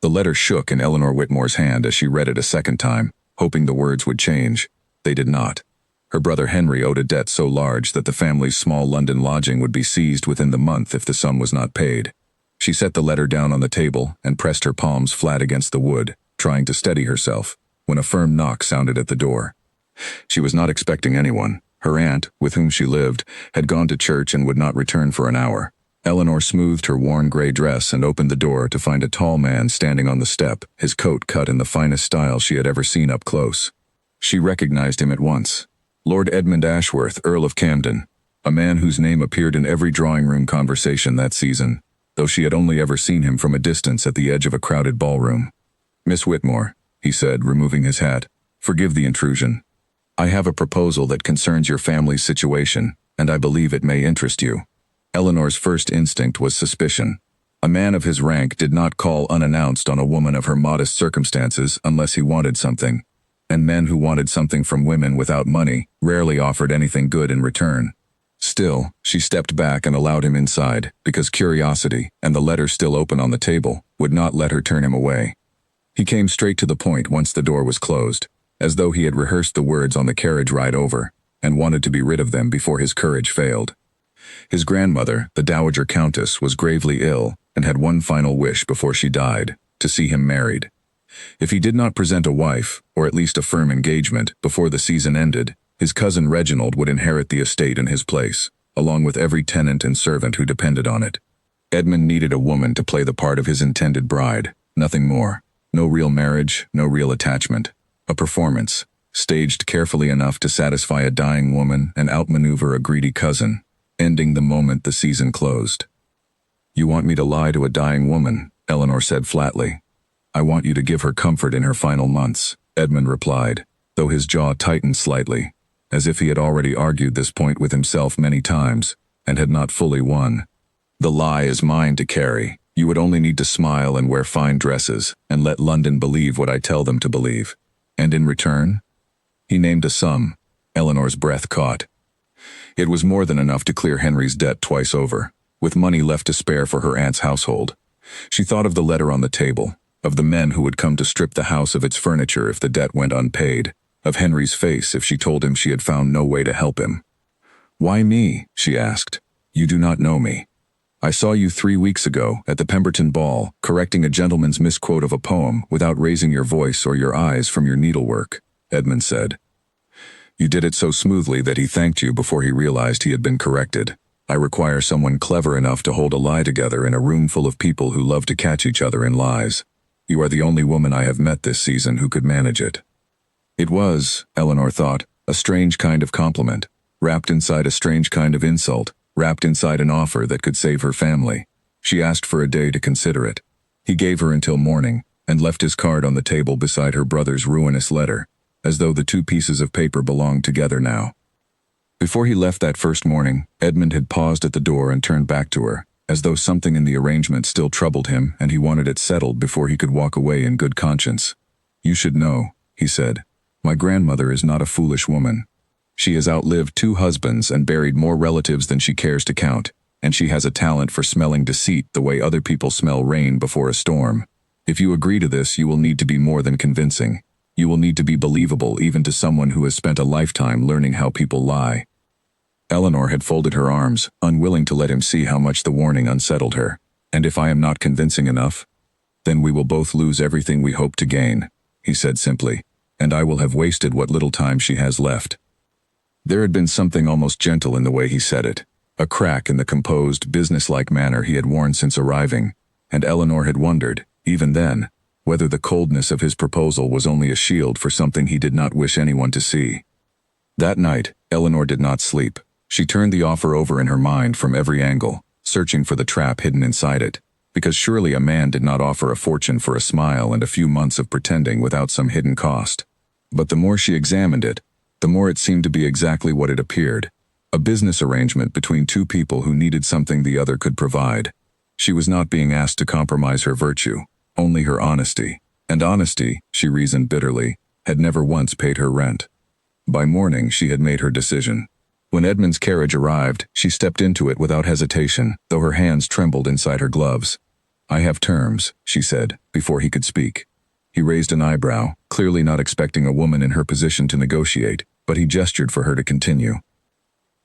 The letter shook in Eleanor Whitmore's hand as she read it a second time, hoping the words would change. They did not. Her brother Henry owed a debt so large that the family's small London lodging would be seized within the month if the sum was not paid. She set the letter down on the table and pressed her palms flat against the wood, trying to steady herself, when a firm knock sounded at the door. She was not expecting anyone. Her aunt, with whom she lived, had gone to church and would not return for an hour. Eleanor smoothed her worn gray dress and opened the door to find a tall man standing on the step, his coat cut in the finest style she had ever seen up close. She recognized him at once. Lord Edmund Ashworth, Earl of Camden, a man whose name appeared in every drawing-room conversation that season, though she had only ever seen him from a distance at the edge of a crowded ballroom. "Miss Whitmore," he said, removing his hat, "forgive the intrusion. I have a proposal that concerns your family's situation, and I believe it may interest you." Eleanor's first instinct was suspicion. A man of his rank did not call unannounced on a woman of her modest circumstances unless he wanted something, and men who wanted something from women without money rarely offered anything good in return. Still, she stepped back and allowed him inside, because curiosity, and the letter still open on the table, would not let her turn him away. He came straight to the point once the door was closed, as though he had rehearsed the words on the carriage ride over, and wanted to be rid of them before his courage failed. His grandmother, the Dowager Countess, was gravely ill and had one final wish before she died, to see him married. If he did not present a wife, or at least a firm engagement, before the season ended, his cousin Reginald would inherit the estate in his place, along with every tenant and servant who depended on it. Edmund needed a woman to play the part of his intended bride, nothing more. No real marriage, no real attachment. A performance, staged carefully enough to satisfy a dying woman and outmaneuver a greedy cousin, ending the moment the season closed. "You want me to lie to a dying woman," Eleanor said flatly. "I want you to give her comfort in her final months," Edmund replied, though his jaw tightened slightly, as if he had already argued this point with himself many times, and had not fully won. "The lie is mine to carry. You would only need to smile and wear fine dresses, and let London believe what I tell them to believe. And in return?" He named a sum. Eleanor's breath caught. It was more than enough to clear Henry's debt twice over, with money left to spare for her aunt's household. She thought of the letter on the table, of the men who would come to strip the house of its furniture if the debt went unpaid, of Henry's face if she told him she had found no way to help him. "Why me?" she asked. "You do not know me. I saw you 3 weeks ago at the Pemberton Ball, correcting a gentleman's misquote of a poem without raising your voice or your eyes from your needlework," Edmund said. "You did it so smoothly that he thanked you before he realized he had been corrected. I require someone clever enough to hold a lie together in a room full of people who love to catch each other in lies. You are the only woman I have met this season who could manage it." It was, Eleanor thought, a strange kind of compliment, wrapped inside a strange kind of insult, wrapped inside an offer that could save her family. She asked for a day to consider it. He gave her until morning, and left his card on the table beside her brother's ruinous letter, as though the two pieces of paper belonged together now. Before he left that first morning, Edmund had paused at the door and turned back to her, as though something in the arrangement still troubled him and he wanted it settled before he could walk away in good conscience. "You should know," he said. "My grandmother is not a foolish woman. She has outlived 2 husbands and buried more relatives than she cares to count, and she has a talent for smelling deceit the way other people smell rain before a storm. If you agree to this, you will need to be more than convincing. You will need to be believable even to someone who has spent a lifetime learning how people lie." Eleanor had folded her arms, unwilling to let him see how much the warning unsettled her. "And if I am not convincing enough? Then we will both lose everything we hope to gain," he said simply, "and I will have wasted what little time she has left." There had been something almost gentle in the way he said it, a crack in the composed, businesslike manner he had worn since arriving, and Eleanor had wondered, even then, whether the coldness of his proposal was only a shield for something he did not wish anyone to see. That night, Eleanor did not sleep. She turned the offer over in her mind from every angle, searching for the trap hidden inside it, because surely a man did not offer a fortune for a smile and a few months of pretending without some hidden cost. But the more she examined it, the more it seemed to be exactly what it appeared, a business arrangement between 2 people who needed something the other could provide. She was not being asked to compromise her virtue, only her honesty, and honesty, she reasoned bitterly, had never once paid her rent. By morning she had made her decision. When Edmund's carriage arrived, she stepped into it without hesitation, though her hands trembled inside her gloves. I have terms, she said, before he could speak. He raised an eyebrow, clearly not expecting a woman in her position to negotiate, but he gestured for her to continue.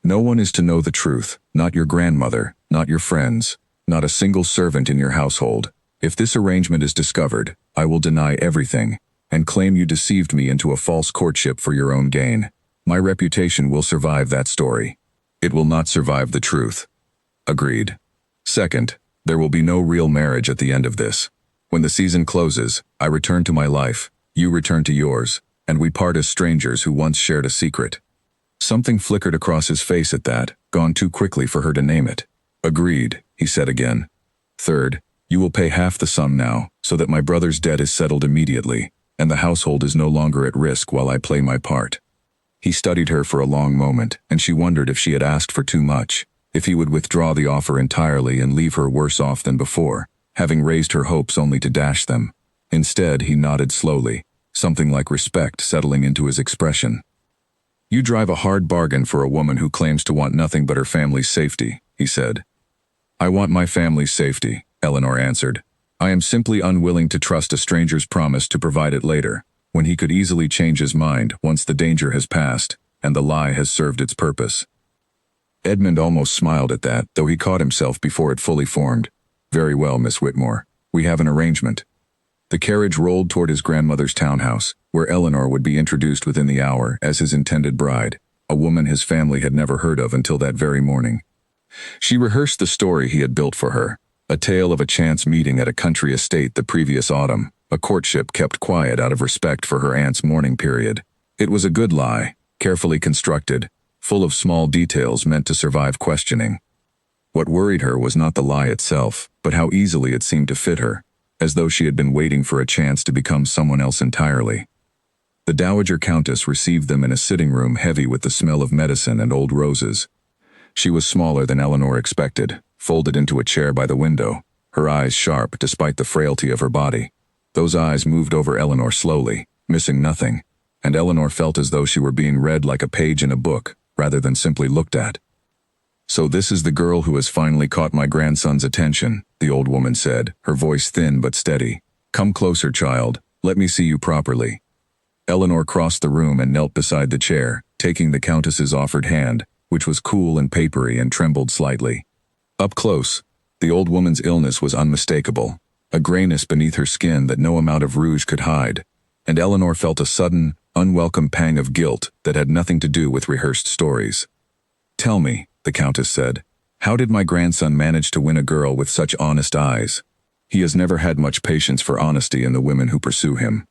No one is to know the truth, not your grandmother, not your friends, not a single servant in your household. If this arrangement is discovered, I will deny everything, and claim you deceived me into a false courtship for your own gain. My reputation will survive that story. It will not survive the truth. Agreed. Second, there will be no real marriage at the end of this. When the season closes, I return to my life, you return to yours, and we part as strangers who once shared a secret. Something flickered across his face at that, gone too quickly for her to name it. Agreed, he said again. Third, you will pay half the sum now, so that my brother's debt is settled immediately, and the household is no longer at risk while I play my part. He studied her for a long moment, and she wondered if she had asked for too much, if he would withdraw the offer entirely and leave her worse off than before, having raised her hopes only to dash them. Instead, he nodded slowly, something like respect settling into his expression. You drive a hard bargain for a woman who claims to want nothing but her family's safety, he said. I want my family's safety, Eleanor answered. I am simply unwilling to trust a stranger's promise to provide it later, when he could easily change his mind once the danger has passed and the lie has served its purpose. Edmund almost smiled at that, though he caught himself before it fully formed. Very well, Miss Whitmore. We have an arrangement. The carriage rolled toward his grandmother's townhouse, where Eleanor would be introduced within the hour as his intended bride, a woman his family had never heard of until that very morning. She rehearsed the story he had built for her, a tale of a chance meeting at a country estate the previous autumn, a courtship kept quiet out of respect for her aunt's mourning period. It was a good lie, carefully constructed, full of small details meant to survive questioning. What worried her was not the lie itself, but how easily it seemed to fit her, as though she had been waiting for a chance to become someone else entirely. The Dowager Countess received them in a sitting room heavy with the smell of medicine and old roses. She was smaller than Eleanor expected, folded into a chair by the window, her eyes sharp despite the frailty of her body. Those eyes moved over Eleanor slowly, missing nothing, and Eleanor felt as though she were being read like a page in a book, rather than simply looked at. So this is the girl who has finally caught my grandson's attention, the old woman said, her voice thin but steady. Come closer, child, let me see you properly. Eleanor crossed the room and knelt beside the chair, taking the Countess's offered hand, which was cool and papery and trembled slightly. Up close, the old woman's illness was unmistakable, a grayness beneath her skin that no amount of rouge could hide, and Eleanor felt a sudden, unwelcome pang of guilt that had nothing to do with rehearsed stories. Tell me, the Countess said, how did my grandson manage to win a girl with such honest eyes? He has never had much patience for honesty in the women who pursue him.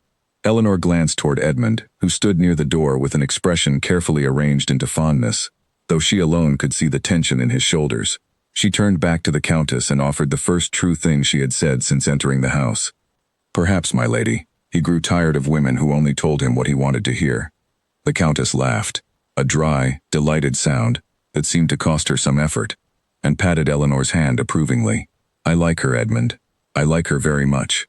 Eleanor glanced toward Edmund, who stood near the door with an expression carefully arranged into fondness, though she alone could see the tension in his shoulders. She turned back to the Countess and offered the first true thing she had said since entering the house. Perhaps, my lady, he grew tired of women who only told him what he wanted to hear. The Countess laughed, a dry, delighted sound that seemed to cost her some effort, and patted Eleanor's hand approvingly. I like her, Edmund. I like her very much.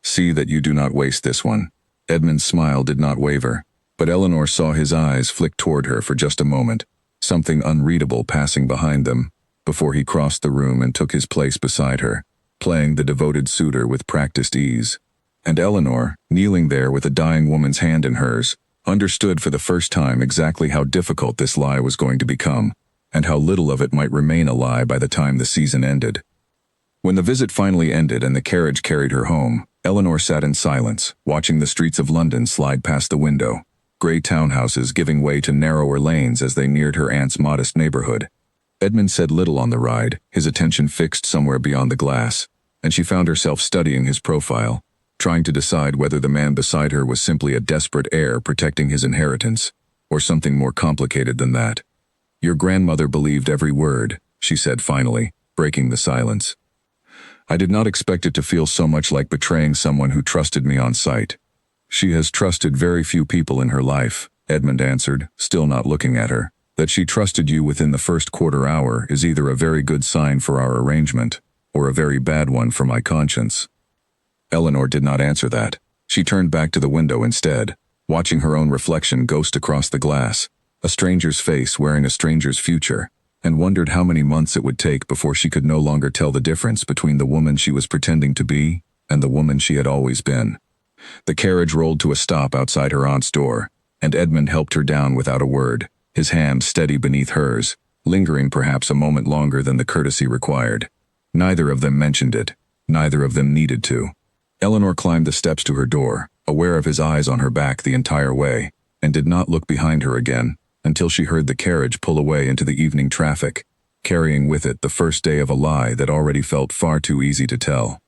See that you do not waste this one. Edmund's smile did not waver, but Eleanor saw his eyes flick toward her for just a moment, something unreadable passing behind them, before he crossed the room and took his place beside her, playing the devoted suitor with practiced ease. And Eleanor, kneeling there with a dying woman's hand in hers, understood for the first time exactly how difficult this lie was going to become, and how little of it might remain a lie by the time the season ended. When the visit finally ended and the carriage carried her home, Eleanor sat in silence, watching the streets of London slide past the window, grey townhouses giving way to narrower lanes as they neared her aunt's modest neighborhood. Edmund said little on the ride, his attention fixed somewhere beyond the glass, and she found herself studying his profile, trying to decide whether the man beside her was simply a desperate heir protecting his inheritance, or something more complicated than that. Your grandmother believed every word, she said finally, breaking the silence. I did not expect it to feel so much like betraying someone who trusted me on sight. She has trusted very few people in her life, Edmund answered, still not looking at her. That she trusted you within the first quarter hour is either a very good sign for our arrangement, or a very bad one for my conscience. Eleanor did not answer that. She turned back to the window instead, watching her own reflection ghost across the glass, a stranger's face wearing a stranger's future, and wondered how many months it would take before she could no longer tell the difference between the woman she was pretending to be and the woman she had always been. The carriage rolled to a stop outside her aunt's door, and Edmund helped her down without a word, his hand steady beneath hers, lingering perhaps a moment longer than the courtesy required. Neither of them mentioned it. Neither of them needed to. Eleanor climbed the steps to her door, aware of his eyes on her back the entire way, and did not look behind her again until she heard the carriage pull away into the evening traffic, carrying with it the first day of a lie that already felt far too easy to tell.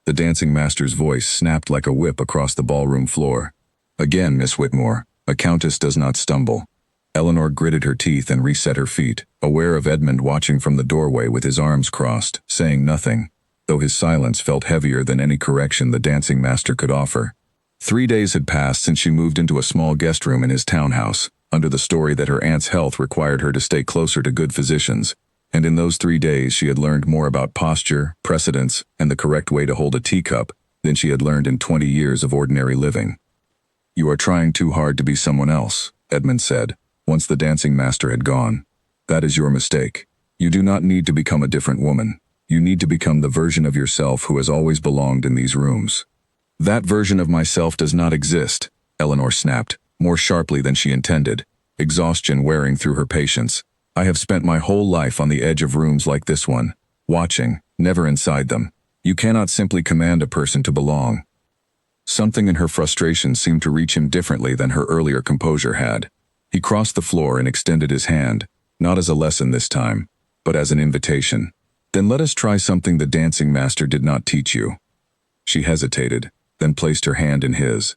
The dancing master's voice snapped like a whip across the ballroom floor. "Again, Miss Whitmore, a countess does not stumble." Eleanor gritted her teeth and reset her feet, aware of Edmund watching from the doorway with his arms crossed, saying nothing, though his silence felt heavier than any correction the dancing master could offer. 3 days had passed since she moved into a small guest room in his townhouse, under the story that her aunt's health required her to stay closer to good physicians, and in those 3 days she had learned more about posture, precedence, and the correct way to hold a teacup than she had learned in 20 years of ordinary living. "You are trying too hard to be someone else," Edmund said, once the dancing master had gone. "That is your mistake. You do not need to become a different woman. You need to become the version of yourself who has always belonged in these rooms." "That version of myself does not exist," Eleanor snapped, more sharply than she intended, exhaustion wearing through her patience. "I have spent my whole life on the edge of rooms like this one, watching, never inside them. You cannot simply command a person to belong." Something in her frustration seemed to reach him differently than her earlier composure had. He crossed the floor and extended his hand, not as a lesson this time, but as an invitation. "Then let us try something the dancing master did not teach you." She hesitated, then placed her hand in his.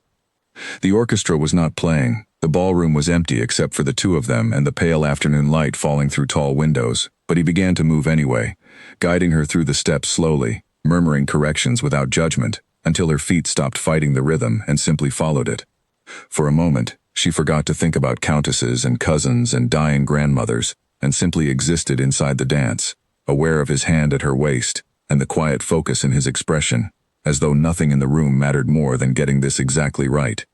The orchestra was not playing. The ballroom was empty except for the two of them and the pale afternoon light falling through tall windows, but he began to move anyway, guiding her through the steps slowly, murmuring corrections without judgment, until her feet stopped fighting the rhythm and simply followed it. For a moment, she forgot to think about countesses and cousins and dying grandmothers, and simply existed inside the dance, aware of his hand at her waist and the quiet focus in his expression, as though nothing in the room mattered more than getting this exactly right.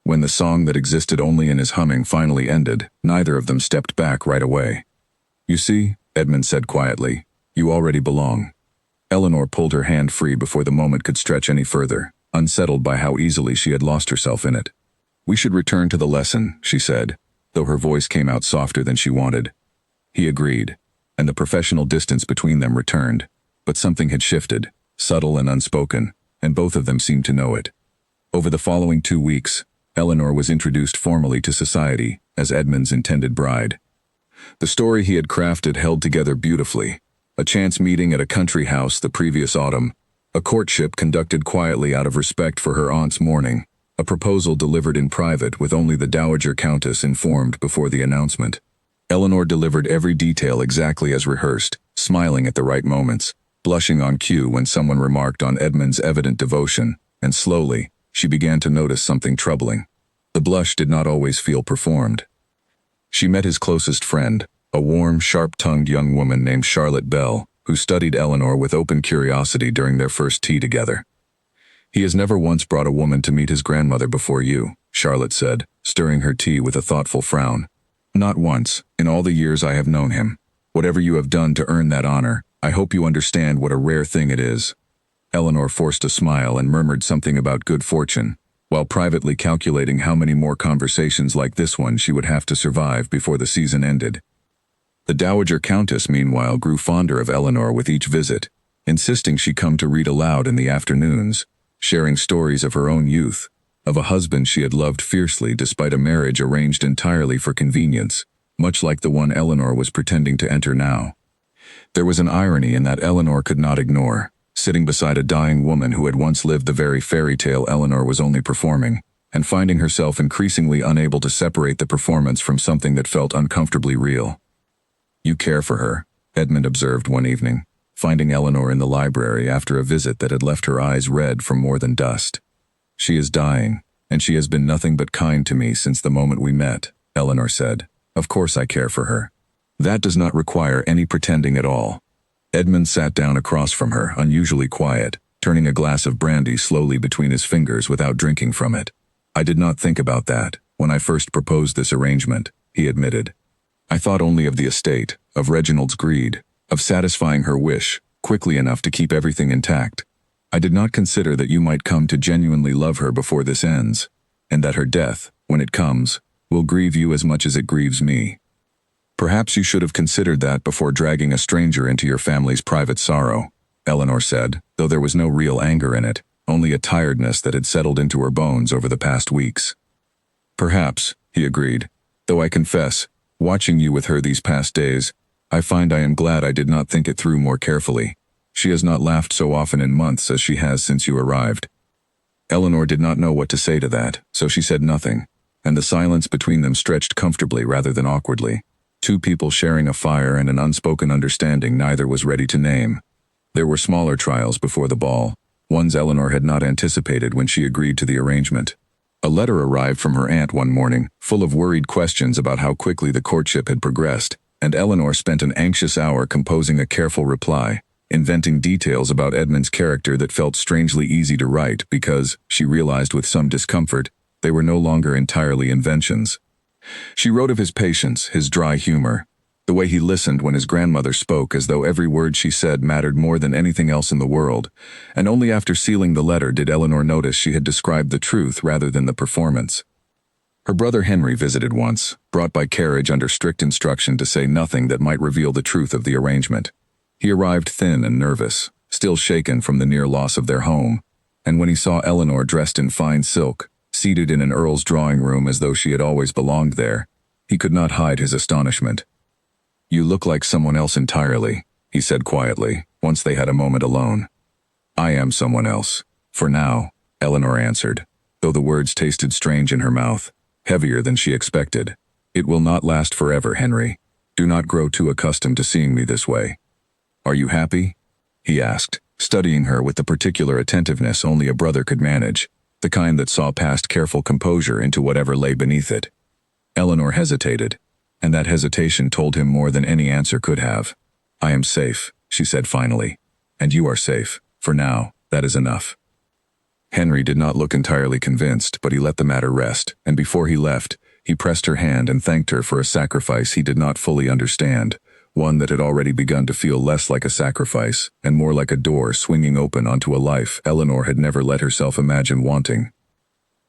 When the song that existed only in his humming finally ended, neither of them stepped back right away. "You see," Edmund said quietly, "you already belong." Eleanor pulled her hand free before the moment could stretch any further, unsettled by how easily she had lost herself in it. "We should return to the lesson," she said, though her voice came out softer than she wanted. He agreed, and the professional distance between them returned, but something had shifted, subtle and unspoken, and both of them seemed to know it. Over the following 2 weeks, Eleanor was introduced formally to society as Edmund's intended bride. The story he had crafted held together beautifully: a chance meeting at a country house the previous autumn, a courtship conducted quietly out of respect for her aunt's mourning, a proposal delivered in private with only the Dowager Countess informed before the announcement. Eleanor delivered every detail exactly as rehearsed, smiling at the right moments, blushing on cue when someone remarked on Edmund's evident devotion, and slowly, she began to notice something troubling. The blush did not always feel performed. She met his closest friend, a warm, sharp-tongued young woman named Charlotte Bell, who studied Eleanor with open curiosity during their first tea together. "He has never once brought a woman to meet his grandmother before you," Charlotte said, stirring her tea with a thoughtful frown. "Not once, in all the years I have known him. Whatever you have done to earn that honor, I hope you understand what a rare thing it is." Eleanor forced a smile and murmured something about good fortune, while privately calculating how many more conversations like this one she would have to survive before the season ended. The Dowager Countess, meanwhile, grew fonder of Eleanor with each visit, insisting she come to read aloud in the afternoons, sharing stories of her own youth, of a husband she had loved fiercely despite a marriage arranged entirely for convenience, much like the one Eleanor was pretending to enter now. There was an irony in that Eleanor could not ignore, sitting beside a dying woman who had once lived the very fairy tale Eleanor was only performing, and finding herself increasingly unable to separate the performance from something that felt uncomfortably real. "You care for her," Edmund observed one evening, finding Eleanor in the library after a visit that had left her eyes red from more than dust. "She is dying, and she has been nothing but kind to me since the moment we met," Eleanor said. "Of course I care for her. That does not require any pretending at all." Edmund sat down across from her, unusually quiet, turning a glass of brandy slowly between his fingers without drinking from it. "I did not think about that when I first proposed this arrangement," he admitted. I thought only of the estate, of Reginald's greed, of satisfying her wish, quickly enough to keep everything intact. I did not consider that you might come to genuinely love her before this ends, and that her death, when it comes, will grieve you as much as it grieves me. Perhaps you should have considered that before dragging a stranger into your family's private sorrow, Eleanor said, though there was no real anger in it, only a tiredness that had settled into her bones over the past weeks. Perhaps, he agreed, though I confess, watching you with her these past days, I find I am glad I did not think it through more carefully. She has not laughed so often in months as she has since you arrived. Eleanor did not know what to say to that, so she said nothing, and the silence between them stretched comfortably rather than awkwardly. Two people sharing a fire and an unspoken understanding neither was ready to name. There were smaller trials before the ball, ones Eleanor had not anticipated when she agreed to the arrangement. A letter arrived from her aunt one morning, full of worried questions about how quickly the courtship had progressed, and Eleanor spent an anxious hour composing a careful reply, inventing details about Edmund's character that felt strangely easy to write because, she realized with some discomfort, they were no longer entirely inventions. She wrote of his patience, his dry humor, the way he listened when his grandmother spoke as though every word she said mattered more than anything else in the world, and only after sealing the letter did Eleanor notice she had described the truth rather than the performance. Her brother Henry visited once, brought by carriage under strict instruction to say nothing that might reveal the truth of the arrangement. He arrived thin and nervous, still shaken from the near loss of their home, and when he saw Eleanor dressed in fine silk, seated in an earl's drawing room as though she had always belonged there, he could not hide his astonishment. "You look like someone else entirely," he said quietly, once they had a moment alone. "I am someone else, for now," Eleanor answered, though the words tasted strange in her mouth, heavier than she expected. "It will not last forever, Henry. Do not grow too accustomed to seeing me this way." "Are you happy?" he asked, studying her with the particular attentiveness only a brother could manage, the kind that saw past careful composure into whatever lay beneath it. Eleanor hesitated, and that hesitation told him more than any answer could have. "I am safe," she said finally, "and you are safe. For now, that is enough." Henry did not look entirely convinced, but he let the matter rest, and before he left, he pressed her hand and thanked her for a sacrifice he did not fully understand, one that had already begun to feel less like a sacrifice and more like a door swinging open onto a life Eleanor had never let herself imagine wanting.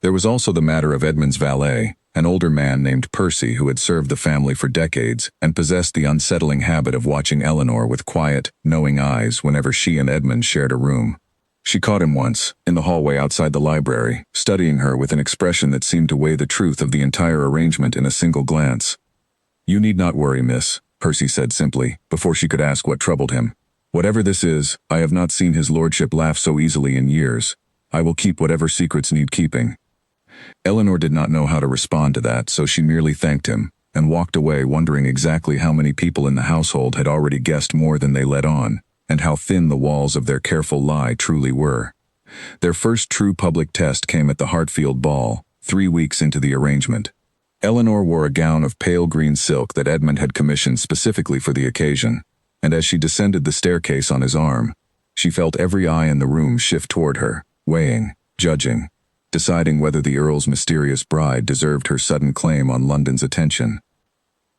There was also the matter of Edmund's valet, an older man named Percy who had served the family for decades and possessed the unsettling habit of watching Eleanor with quiet, knowing eyes whenever she and Edmund shared a room. She caught him once, in the hallway outside the library, studying her with an expression that seemed to weigh the truth of the entire arrangement in a single glance. "You need not worry, miss," Percy said simply, before she could ask what troubled him. "Whatever this is, I have not seen his lordship laugh so easily in years. I will keep whatever secrets need keeping." Eleanor did not know how to respond to that, so she merely thanked him, and walked away wondering exactly how many people in the household had already guessed more than they let on, and how thin the walls of their careful lie truly were. Their first true public test came at the Hartfield ball, 3 weeks into the arrangement. Eleanor wore a gown of pale green silk that Edmund had commissioned specifically for the occasion, and as she descended the staircase on his arm, she felt every eye in the room shift toward her, weighing, judging, deciding whether the Earl's mysterious bride deserved her sudden claim on London's attention.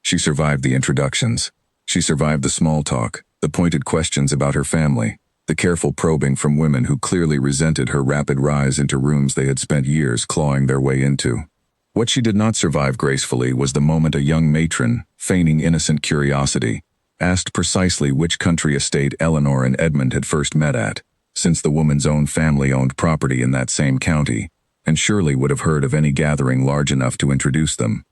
She survived the introductions. She survived the small talk, the pointed questions about her family, the careful probing from women who clearly resented her rapid rise into rooms they had spent years clawing their way into. What she did not survive gracefully was the moment a young matron, feigning innocent curiosity, asked precisely which country estate Eleanor and Edmund had first met at, since the woman's own family owned property in that same county, and surely would have heard of any gathering large enough to introduce them.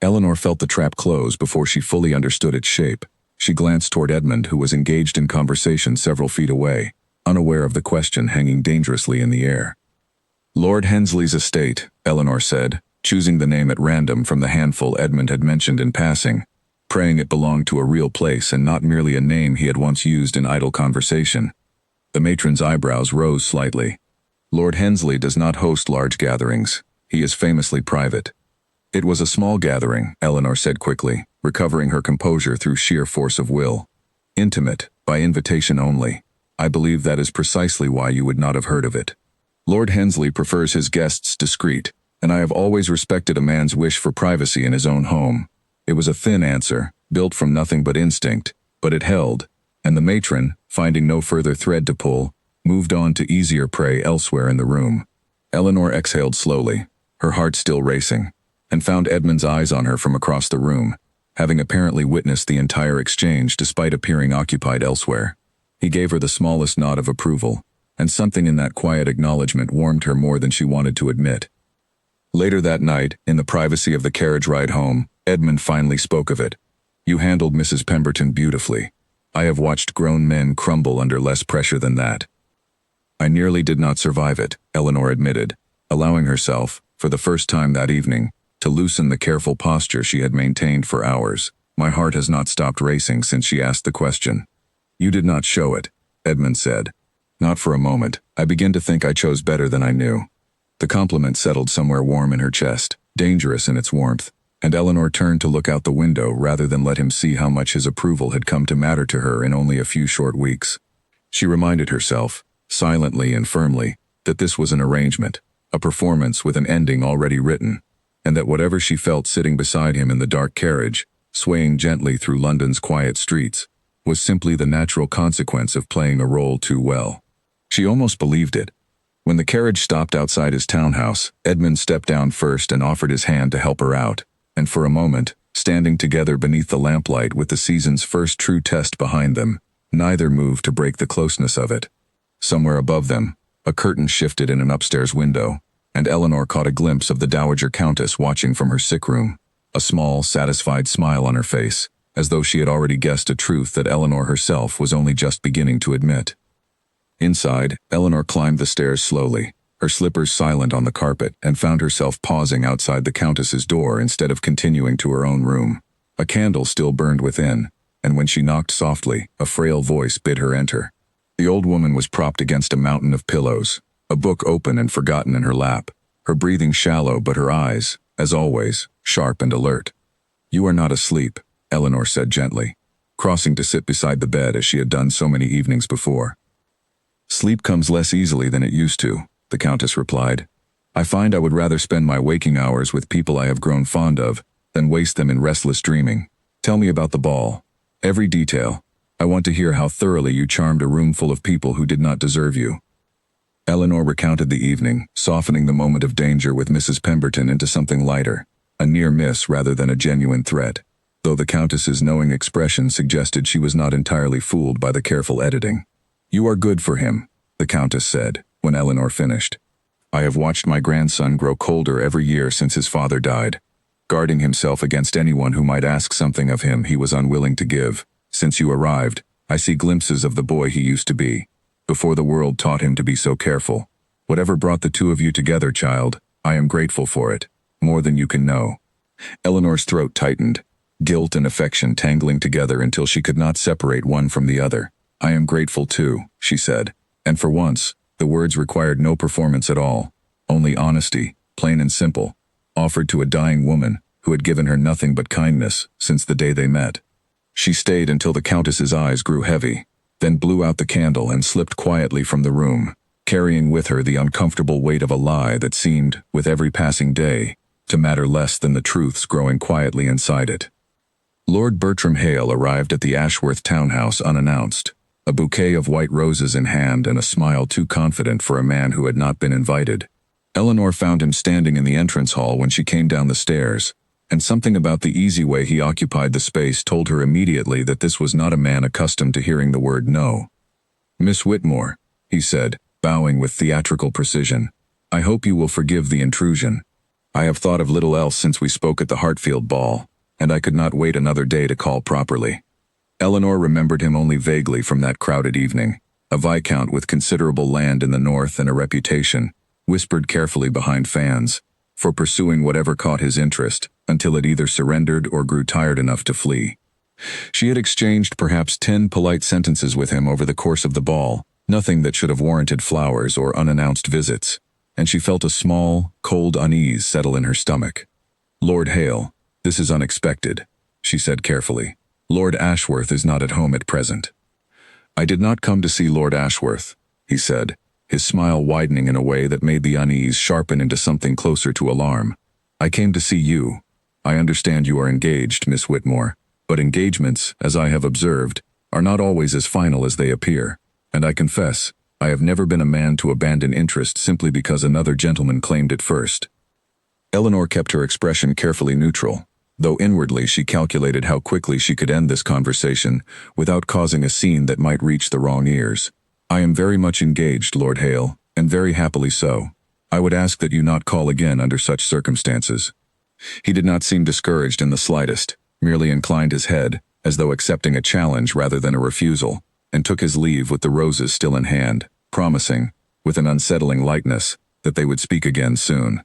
Eleanor felt the trap close before she fully understood its shape. She glanced toward Edmund, who was engaged in conversation several feet away, unaware of the question hanging dangerously in the air. "Lord Hensley's estate," Eleanor said, choosing the name at random from the handful Edmund had mentioned in passing, praying it belonged to a real place and not merely a name he had once used in idle conversation. The matron's eyebrows rose slightly. "Lord Hensley does not host large gatherings. He is famously private." "It was a small gathering," Eleanor said quickly, recovering her composure through sheer force of will. "Intimate, by invitation only. I believe that is precisely why you would not have heard of it. Lord Hensley prefers his guests discreet, and I have always respected a man's wish for privacy in his own home. It was a thin answer, built from nothing but instinct, but it held, and the matron, finding no further thread to pull, moved on to easier prey elsewhere in the room. Eleanor exhaled slowly, her heart still racing, and found Edmund's eyes on her from across the room, having apparently witnessed the entire exchange despite appearing occupied elsewhere. He gave her the smallest nod of approval, and something in that quiet acknowledgement warmed her more than she wanted to admit. Later that night, in the privacy of the carriage ride home, Edmund finally spoke of it. "You handled Mrs. Pemberton beautifully. I have watched grown men crumble under less pressure than that." "I nearly did not survive it," Eleanor admitted, allowing herself, for the first time that evening, to loosen the careful posture she had maintained for hours. "My heart has not stopped racing since she asked the question." "You did not show it," Edmund said. "Not for a moment. I begin to think I chose better than I knew." The compliment settled somewhere warm in her chest, dangerous in its warmth, and Eleanor turned to look out the window rather than let him see how much his approval had come to matter to her in only a few short weeks. She reminded herself, silently and firmly, that this was an arrangement, a performance with an ending already written, and that whatever she felt sitting beside him in the dark carriage, swaying gently through London's quiet streets, was simply the natural consequence of playing a role too well. She almost believed it. When the carriage stopped outside his townhouse, Edmund stepped down first and offered his hand to help her out, and for a moment, standing together beneath the lamplight with the season's first true test behind them, neither moved to break the closeness of it. Somewhere above them, a curtain shifted in an upstairs window, and Eleanor caught a glimpse of the Dowager Countess watching from her sick room, a small, satisfied smile on her face, as though she had already guessed a truth that Eleanor herself was only just beginning to admit. Inside, Eleanor climbed the stairs slowly, her slippers silent on the carpet, and found herself pausing outside the Countess's door instead of continuing to her own room. A candle still burned within, and when she knocked softly, a frail voice bid her enter. The old woman was propped against a mountain of pillows, a book open and forgotten in her lap, her breathing shallow but her eyes, as always, sharp and alert. "You are not asleep," Eleanor said gently, crossing to sit beside the bed as she had done so many evenings before. "Sleep comes less easily than it used to," the Countess replied. "I find I would rather spend my waking hours with people I have grown fond of than waste them in restless dreaming. Tell me about the ball. Every detail. I want to hear how thoroughly you charmed a room full of people who did not deserve you." Eleanor recounted the evening, softening the moment of danger with Mrs. Pemberton into something lighter, a near miss rather than a genuine threat, though the Countess's knowing expression suggested she was not entirely fooled by the careful editing. "You are good for him," the Countess said, when Eleanor finished. "I have watched my grandson grow colder every year since his father died, guarding himself against anyone who might ask something of him he was unwilling to give. Since you arrived, I see glimpses of the boy he used to be, before the world taught him to be so careful. Whatever brought the two of you together, child, I am grateful for it, more than you can know." Eleanor's throat tightened, guilt and affection tangling together until she could not separate one from the other. "I am grateful too," she said, and for once, the words required no performance at all, only honesty, plain and simple, offered to a dying woman who had given her nothing but kindness since the day they met. She stayed until the Countess's eyes grew heavy, then blew out the candle and slipped quietly from the room, carrying with her the uncomfortable weight of a lie that seemed, with every passing day, to matter less than the truths growing quietly inside it. Lord Bertram Hale arrived at the Ashworth townhouse unannounced, a bouquet of white roses in hand and a smile too confident for a man who had not been invited. Eleanor found him standing in the entrance hall when she came down the stairs, and something about the easy way he occupied the space told her immediately that this was not a man accustomed to hearing the word no. "Miss Whitmore," he said, bowing with theatrical precision, "I hope you will forgive the intrusion. I have thought of little else since we spoke at the Hartfield ball, and I could not wait another day to call properly." Eleanor remembered him only vaguely from that crowded evening, a viscount with considerable land in the north and a reputation, whispered carefully behind fans, for pursuing whatever caught his interest, until it either surrendered or grew tired enough to flee. She had exchanged perhaps 10 polite sentences with him over the course of the ball, nothing that should have warranted flowers or unannounced visits, and she felt a small, cold unease settle in her stomach. "Lord Hale, this is unexpected," she said carefully. "Lord Ashworth is not at home at present." "I did not come to see Lord Ashworth," he said, his smile widening in a way that made the unease sharpen into something closer to alarm. "I came to see you." I understand you are engaged, Miss Whitmore, but engagements, as I have observed, are not always as final as they appear, and I confess, I have never been a man to abandon interest simply because another gentleman claimed it first. Eleanor kept her expression carefully neutral, though inwardly she calculated how quickly she could end this conversation without causing a scene that might reach the wrong ears. I am very much engaged, Lord Hale, and very happily so. I would ask that you not call again under such circumstances. He did not seem discouraged in the slightest, merely inclined his head, as though accepting a challenge rather than a refusal, and took his leave with the roses still in hand, promising, with an unsettling lightness, that they would speak again soon.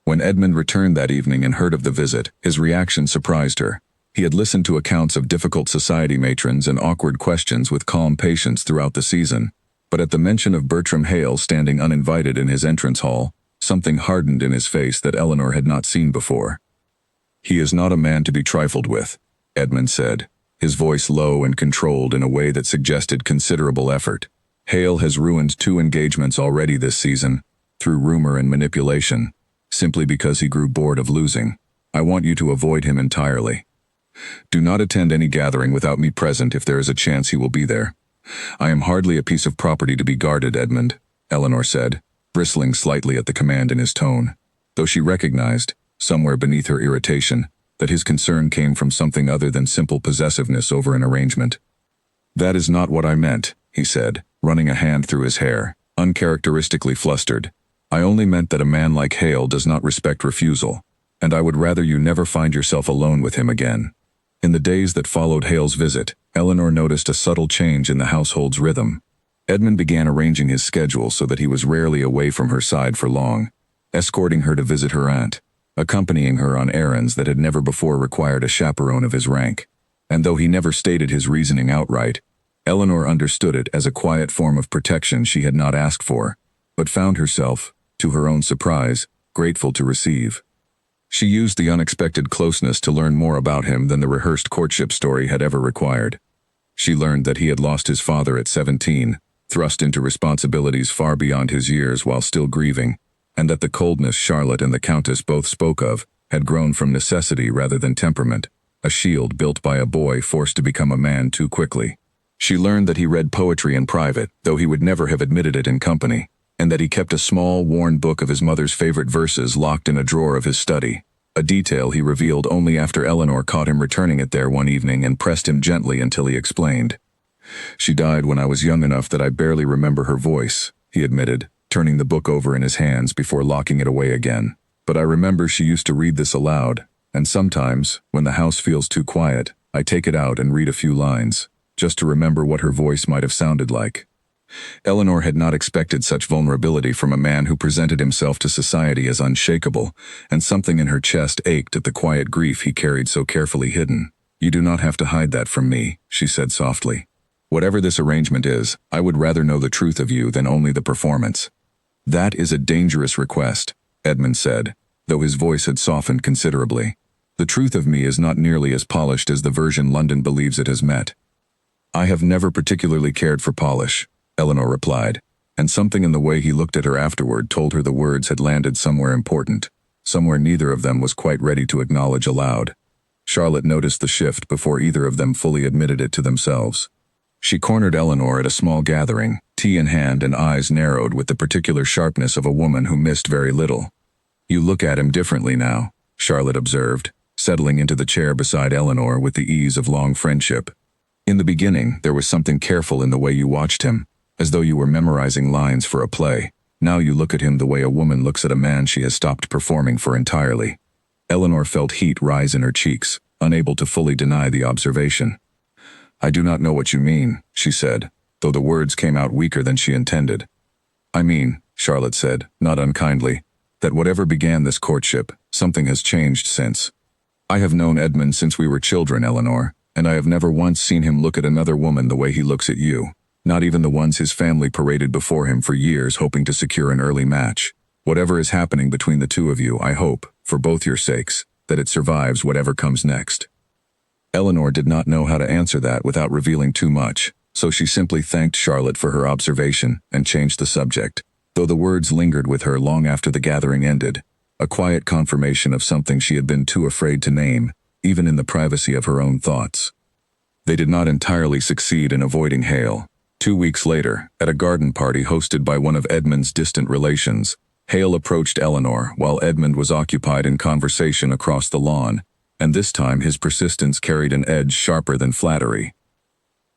When Edmund returned that evening and heard of the visit, his reaction surprised her. He had listened to accounts of difficult society matrons and awkward questions with calm patience throughout the season, but at the mention of Bertram Hale standing uninvited in his entrance hall, something hardened in his face that Eleanor had not seen before. "He is not a man to be trifled with," Edmund said, his voice low and controlled in a way that suggested considerable effort. "Hale has ruined 2 engagements already this season, through rumor and manipulation, simply because he grew bored of losing. I want you to avoid him entirely. Do not attend any gathering without me present if there is a chance he will be there. I am hardly a piece of property to be guarded, Edmund," Eleanor said, bristling slightly at the command in his tone, though she recognized, somewhere beneath her irritation, that his concern came from something other than simple possessiveness over an arrangement. "That is not what I meant," he said, running a hand through his hair, uncharacteristically flustered. "I only meant that a man like Hale does not respect refusal, and I would rather you never find yourself alone with him again." In the days that followed Hale's visit, Eleanor noticed a subtle change in the household's rhythm. Edmund began arranging his schedule so that he was rarely away from her side for long, escorting her to visit her aunt, accompanying her on errands that had never before required a chaperone of his rank. And though he never stated his reasoning outright, Eleanor understood it as a quiet form of protection she had not asked for, but found herself, to her own surprise, grateful to receive. She used the unexpected closeness to learn more about him than the rehearsed courtship story had ever required. She learned that he had lost his father at 17, thrust into responsibilities far beyond his years while still grieving, and that the coldness Charlotte and the Countess both spoke of had grown from necessity rather than temperament, a shield built by a boy forced to become a man too quickly. She learned that he read poetry in private, though he would never have admitted it in company, and that he kept a small, worn book of his mother's favorite verses locked in a drawer of his study, a detail he revealed only after Eleanor caught him returning it there one evening and pressed him gently until he explained. "She died when I was young enough that I barely remember her voice," he admitted, turning the book over in his hands before locking it away again. "But I remember she used to read this aloud, and sometimes, when the house feels too quiet, I take it out and read a few lines, just to remember what her voice might have sounded like." Eleanor had not expected such vulnerability from a man who presented himself to society as unshakable, and something in her chest ached at the quiet grief he carried so carefully hidden. "You do not have to hide that from me," she said softly. "Whatever this arrangement is, I would rather know the truth of you than only the performance." "That is a dangerous request," Edmund said, though his voice had softened considerably. "The truth of me is not nearly as polished as the version London believes it has met." "I have never particularly cared for polish," Eleanor replied, and something in the way he looked at her afterward told her the words had landed somewhere important, somewhere neither of them was quite ready to acknowledge aloud. Charlotte noticed the shift before either of them fully admitted it to themselves. She cornered Eleanor at a small gathering, tea in hand and eyes narrowed with the particular sharpness of a woman who missed very little. "You look at him differently now," Charlotte observed, settling into the chair beside Eleanor with the ease of long friendship. "In the beginning, there was something careful in the way you watched him, as though you were memorizing lines for a play. Now you look at him the way a woman looks at a man she has stopped performing for entirely." Eleanor felt heat rise in her cheeks, unable to fully deny the observation. "I do not know what you mean," she said, though the words came out weaker than she intended. "I mean," Charlotte said, not unkindly, "that whatever began this courtship, something has changed since. I have known Edmund since we were children, Eleanor, and I have never once seen him look at another woman the way he looks at you. Not even the ones his family paraded before him for years hoping to secure an early match. Whatever is happening between the two of you, I hope, for both your sakes, that it survives whatever comes next." Eleanor did not know how to answer that without revealing too much, so she simply thanked Charlotte for her observation and changed the subject, though the words lingered with her long after the gathering ended. a quiet confirmation of something she had been too afraid to name, even in the privacy of her own thoughts. They did not entirely succeed in avoiding Hale. 2 weeks later, at a garden party hosted by one of Edmund's distant relations, Hale approached Eleanor while Edmund was occupied in conversation across the lawn, and this time his persistence carried an edge sharper than flattery.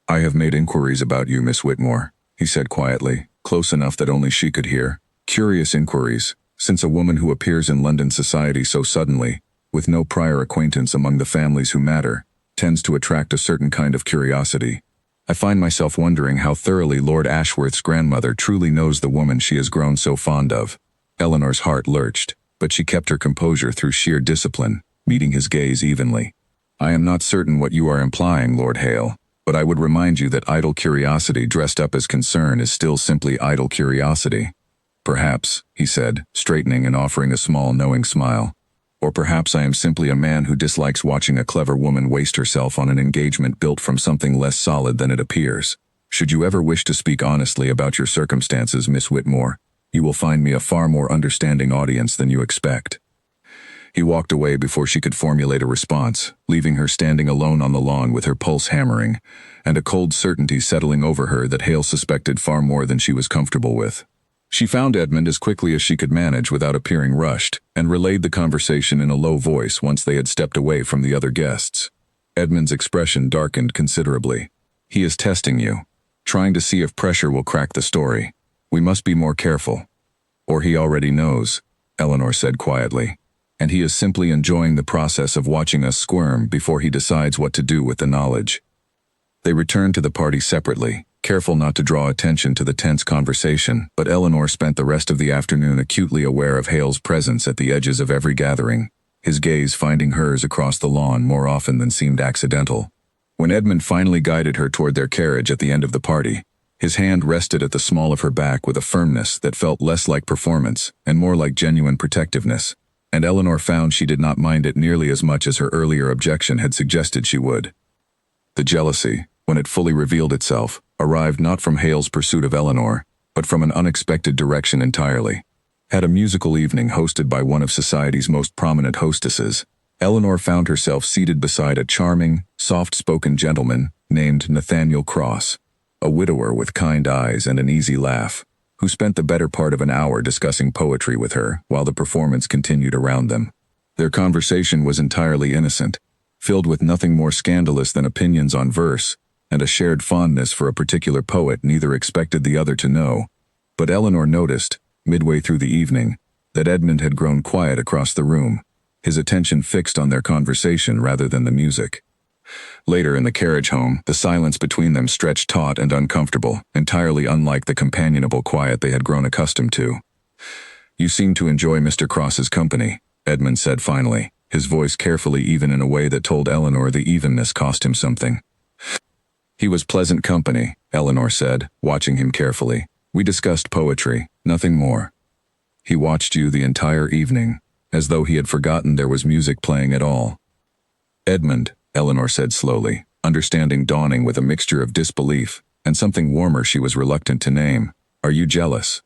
"I have made inquiries about you, Miss Whitmore," he said quietly, close enough that only she could hear. "Curious inquiries, since a woman who appears in London society so suddenly, with no prior acquaintance among the families who matter, tends to attract a certain kind of curiosity. I find myself wondering how thoroughly Lord Ashworth's grandmother truly knows the woman she has grown so fond of." Eleanor's heart lurched, but she kept her composure through sheer discipline, meeting his gaze evenly. "I am not certain what you are implying, Lord Hale, but I would remind you that idle curiosity dressed up as concern is still simply idle curiosity. Perhaps," he said, straightening and offering a small knowing smile, "or perhaps I am simply a man who dislikes watching a clever woman waste herself on an engagement built from something less solid than it appears. Should you ever wish to speak honestly about your circumstances, Miss Whitmore, you will find me a far more understanding audience than you expect." He walked away before she could formulate a response, leaving her standing alone on the lawn with her pulse hammering, and a cold certainty settling over her that Hale suspected far more than she was comfortable with. She found Edmund as quickly as she could manage without appearing rushed, and relayed the conversation in a low voice once they had stepped away from the other guests. Edmund's expression darkened considerably. "He is testing you, trying to see if pressure will crack the story. We must be more careful." "Or he already knows," Eleanor said quietly, "and he is simply enjoying the process of watching us squirm before he decides what to do with the knowledge." They returned to the party separately, careful not to draw attention to the tense conversation, but Eleanor spent the rest of the afternoon acutely aware of Hale's presence at the edges of every gathering, his gaze finding hers across the lawn more often than seemed accidental. When Edmund finally guided her toward their carriage at the end of the party, his hand rested at the small of her back with a firmness that felt less like performance and more like genuine protectiveness, and Eleanor found she did not mind it nearly as much as her earlier objection had suggested she would. The jealousy, when it fully revealed itself, arrived not from Hale's pursuit of Eleanor, but from an unexpected direction entirely. At a musical evening hosted by one of society's most prominent hostesses, Eleanor found herself seated beside a charming, soft-spoken gentleman named Nathaniel Cross, a widower with kind eyes and an easy laugh, who spent the better part of an hour discussing poetry with her while the performance continued around them. Their conversation was entirely innocent, filled with nothing more scandalous than opinions on verse, and a shared fondness for a particular poet neither expected the other to know. But Eleanor noticed, midway through the evening, that Edmund had grown quiet across the room, his attention fixed on their conversation rather than the music. Later in the carriage home, the silence between them stretched taut and uncomfortable, entirely unlike the companionable quiet they had grown accustomed to. "You seem to enjoy Mr. Cross's company," Edmund said finally, his voice carefully even in a way that told Eleanor the evenness cost him something. "He was pleasant company," Eleanor said, watching him carefully. "We discussed poetry, nothing more. He watched you the entire evening, as though he had forgotten there was music playing at all." "Edmund," Eleanor said slowly, understanding dawning with a mixture of disbelief and something warmer she was reluctant to name, "are you jealous?"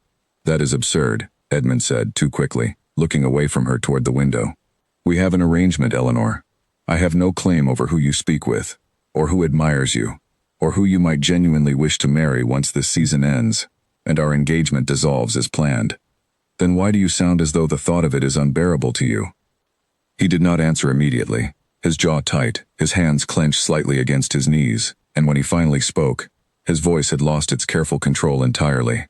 "That is absurd," Edmund said too quickly, looking away from her toward the window. "We have an arrangement, Eleanor. I have no claim over who you speak with, or who admires you, or who you might genuinely wish to marry once this season ends, and our engagement dissolves as planned. Then why do you sound as though the thought of it is unbearable to you?" He did not answer immediately, his jaw tight, his hands clenched slightly against his knees, and when he finally spoke, his voice had lost its careful control entirely.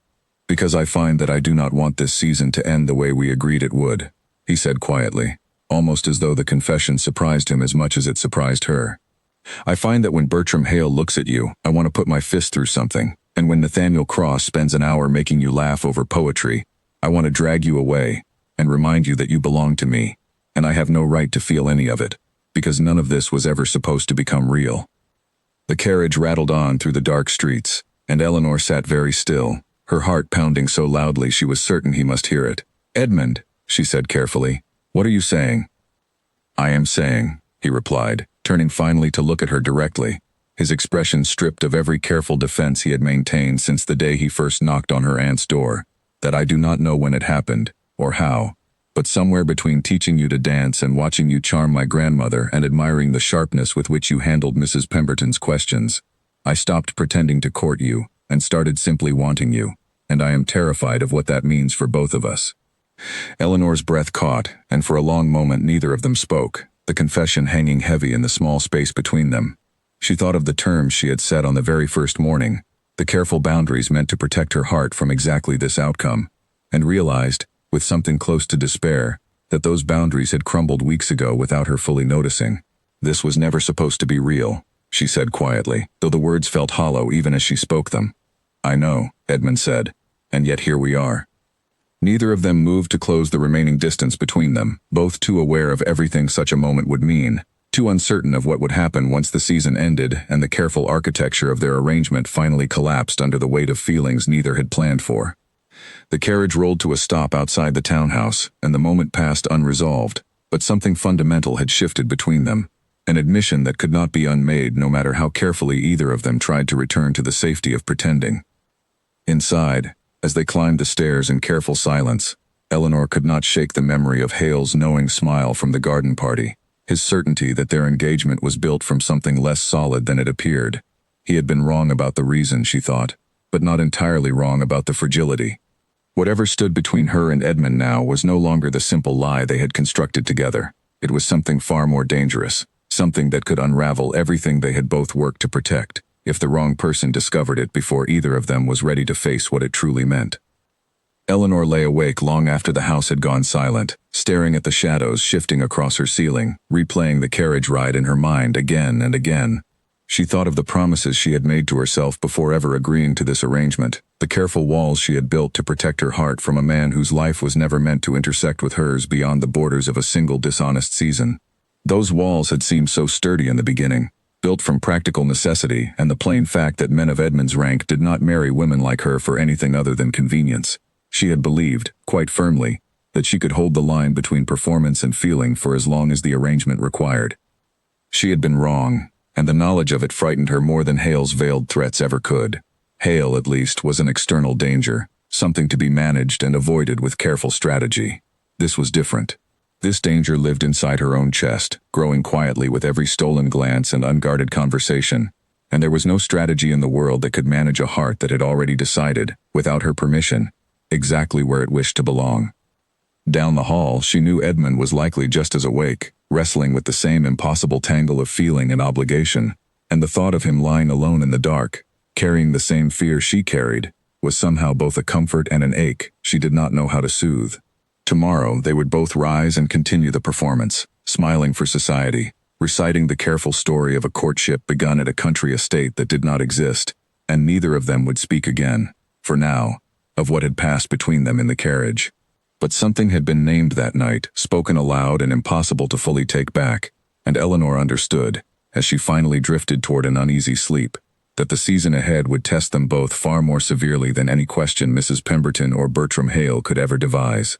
"Because I find that I do not want this season to end the way we agreed it would," he said quietly, almost as though the confession surprised him as much as it surprised her. "I find that when Bertram Hale looks at you, I want to put my fist through something, and when Nathaniel Cross spends an hour making you laugh over poetry, I want to drag you away and remind you that you belong to me, and I have no right to feel any of it, because none of this was ever supposed to become real." The carriage rattled on through the dark streets, and Eleanor sat very still, her heart pounding so loudly she was certain he must hear it. "Edmund," she said carefully, "what are you saying?" "I am saying," he replied, turning finally to look at her directly, his expression stripped of every careful defense he had maintained since the day he first knocked on her aunt's door, "that I do not know when it happened, or how, But somewhere between teaching you to dance and watching you charm my grandmother and admiring the sharpness with which you handled Mrs. Pemberton's questions, I stopped pretending to court you and started simply wanting you, and I am terrified of what that means for both of us." Eleanor's breath caught, and for a long moment neither of them spoke, the confession hanging heavy in the small space between them. She thought of the terms she had set on the very first morning, the careful boundaries meant to protect her heart from exactly this outcome, and realized, with something close to despair, that those boundaries had crumbled weeks ago without her fully noticing. "This was never supposed to be real," she said quietly, though the words felt hollow even as she spoke them. "I know," Edmund said, "and yet here we are." Neither of them moved to close the remaining distance between them, both too aware of everything such a moment would mean, too uncertain of what would happen once the season ended and the careful architecture of their arrangement finally collapsed under the weight of feelings neither had planned for. The carriage rolled to a stop outside the townhouse, and the moment passed unresolved, but something fundamental had shifted between them, an admission that could not be unmade no matter how carefully either of them tried to return to the safety of pretending. Inside, as they climbed the stairs in careful silence, Eleanor could not shake the memory of Hale's knowing smile from the garden party, his certainty that their engagement was built from something less solid than it appeared. He had been wrong about the reason, she thought, but not entirely wrong about the fragility. Whatever stood between her and Edmund now was no longer the simple lie they had constructed together. It was something far more dangerous, something that could unravel everything they had both worked to protect, if the wrong person discovered it before either of them was ready to face what it truly meant. Eleanor lay awake long after the house had gone silent, staring at the shadows shifting across her ceiling, replaying the carriage ride in her mind again and again. She thought of the promises she had made to herself before ever agreeing to this arrangement, the careful walls she had built to protect her heart from a man whose life was never meant to intersect with hers beyond the borders of a single dishonest season. Those walls had seemed so sturdy in the beginning, built from practical necessity and the plain fact that men of Edmund's rank did not marry women like her for anything other than convenience. She had believed, quite firmly, that she could hold the line between performance and feeling for as long as the arrangement required. She had been wrong, and the knowledge of it frightened her more than Hale's veiled threats ever could. Hale, at least, was an external danger, something to be managed and avoided with careful strategy. This was different. This danger lived inside her own chest, growing quietly with every stolen glance and unguarded conversation, and there was no strategy in the world that could manage a heart that had already decided, without her permission, exactly where it wished to belong. Down the hall, she knew Edmund was likely just as awake, wrestling with the same impossible tangle of feeling and obligation, and the thought of him lying alone in the dark, carrying the same fear she carried, was somehow both a comfort and an ache she did not know how to soothe. Tomorrow, they would both rise and continue the performance, smiling for society, reciting the careful story of a courtship begun at a country estate that did not exist, and neither of them would speak again, for now, of what had passed between them in the carriage. But something had been named that night, spoken aloud and impossible to fully take back, and Eleanor understood, as she finally drifted toward an uneasy sleep, that the season ahead would test them both far more severely than any question Mrs. Pemberton or Bertram Hale could ever devise.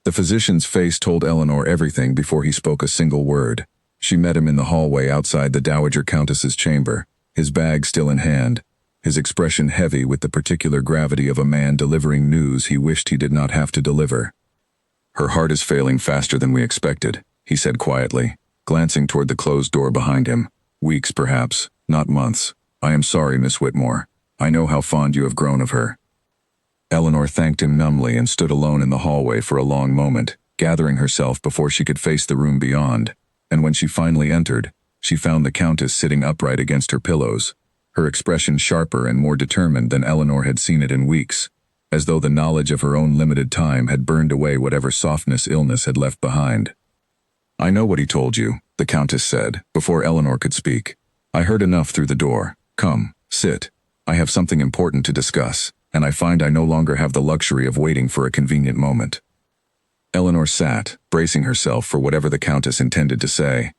The physician's face told Eleanor everything before he spoke a single word. She met him in the hallway outside the Dowager Countess's chamber, his bag still in hand, his expression heavy with the particular gravity of a man delivering news he wished he did not have to deliver. "Her heart is failing faster than we expected," he said quietly, glancing toward the closed door behind him. "Weeks, perhaps, not months. I am sorry, Miss Whitmore. I know how fond you have grown of her." Eleanor thanked him numbly and stood alone in the hallway for a long moment, gathering herself before she could face the room beyond, and when she finally entered, she found the Countess sitting upright against her pillows, her expression sharper and more determined than Eleanor had seen it in weeks, as though the knowledge of her own limited time had burned away whatever softness illness had left behind. "I know what he told you," the Countess said, before Eleanor could speak. "I heard enough through the door. Come, sit. I have something important to discuss, and I find I no longer have the luxury of waiting for a convenient moment." Eleanor sat, bracing herself for whatever the Countess intended to say.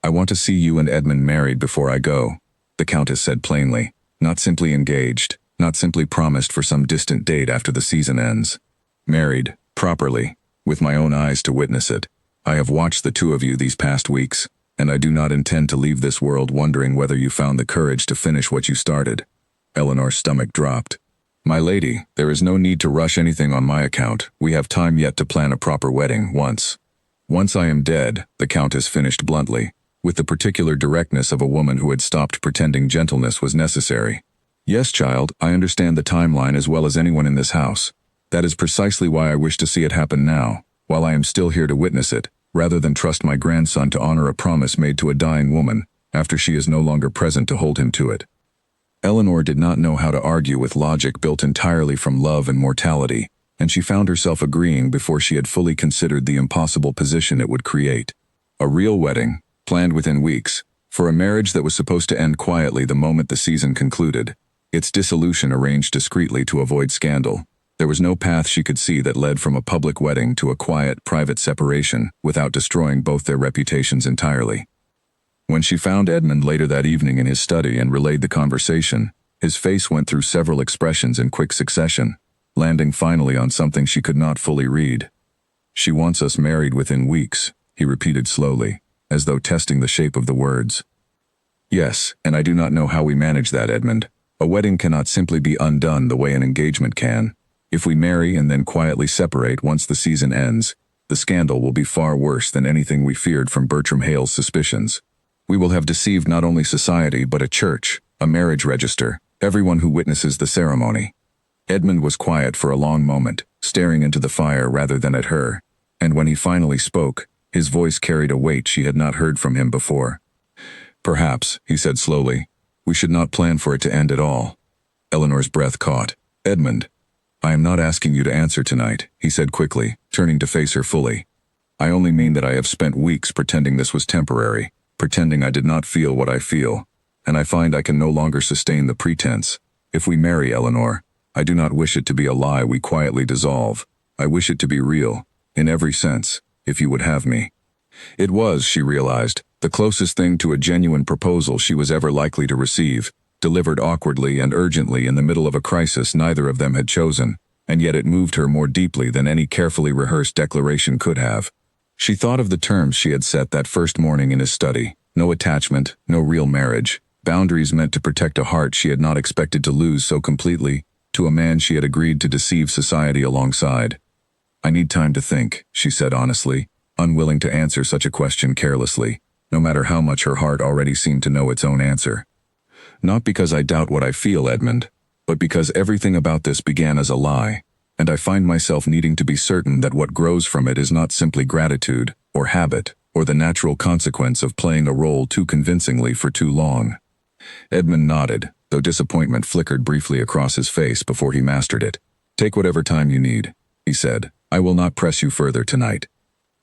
"I want to see you and Edmund married before I go," the Countess said plainly, "not simply engaged, not simply promised for some distant date after the season ends. Married, properly, with my own eyes to witness it. I have watched the two of you these past weeks, and I do not intend to leave this world wondering whether you found the courage to finish what you started." Eleanor's stomach dropped. My lady, there is no need to rush anything on my account. We have time yet to plan a proper wedding Once I am dead, the Countess finished bluntly, with the particular directness of a woman who had stopped pretending gentleness was necessary. Yes, child, I understand the timeline as well as anyone in this house. That is precisely why I wish to see it happen now, while I am still here to witness it, rather than trust my grandson to honor a promise made to a dying woman, after she is no longer present to hold him to it. Eleanor did not know how to argue with logic built entirely from love and mortality, and she found herself agreeing before she had fully considered the impossible position it would create. A real wedding, planned within weeks, for a marriage that was supposed to end quietly the moment the season concluded, its dissolution arranged discreetly to avoid scandal. There was no path she could see that led from a public wedding to a quiet, private separation without destroying both their reputations entirely. When she found Edmund later that evening in his study and relayed the conversation, his face went through several expressions in quick succession, landing finally on something she could not fully read. "She wants us married within weeks," he repeated slowly, as though testing the shape of the words. "Yes, and I do not know how we manage that, Edmund. A wedding cannot simply be undone the way an engagement can. If we marry and then quietly separate once the season ends, the scandal will be far worse than anything we feared from Bertram Hale's suspicions. We will have deceived not only society but a church, a marriage register, everyone who witnesses the ceremony." Edmund was quiet for a long moment, staring into the fire rather than at her, and when he finally spoke, his voice carried a weight she had not heard from him before. "Perhaps," he said slowly, "we should not plan for it to end at all." Eleanor's breath caught. "Edmund, I am not asking you to answer tonight," he said quickly, turning to face her fully. "I only mean that I have spent weeks pretending this was temporary, pretending I did not feel what I feel, and I find I can no longer sustain the pretense. If we marry, Eleanor, I do not wish it to be a lie we quietly dissolve. I wish it to be real, in every sense, if you would have me." It was, she realized, the closest thing to a genuine proposal she was ever likely to receive, delivered awkwardly and urgently in the middle of a crisis neither of them had chosen, and yet it moved her more deeply than any carefully rehearsed declaration could have. She thought of the terms she had set that first morning in his study: no attachment, no real marriage, boundaries meant to protect a heart she had not expected to lose so completely, to a man she had agreed to deceive society alongside. "I need time to think," she said honestly, unwilling to answer such a question carelessly, no matter how much her heart already seemed to know its own answer. "Not because I doubt what I feel, Edmund, but because everything about this began as a lie, and I find myself needing to be certain that what grows from it is not simply gratitude, or habit, or the natural consequence of playing a role too convincingly for too long." Edmund nodded, though disappointment flickered briefly across his face before he mastered it. "Take whatever time you need," he said. "I will not press you further tonight."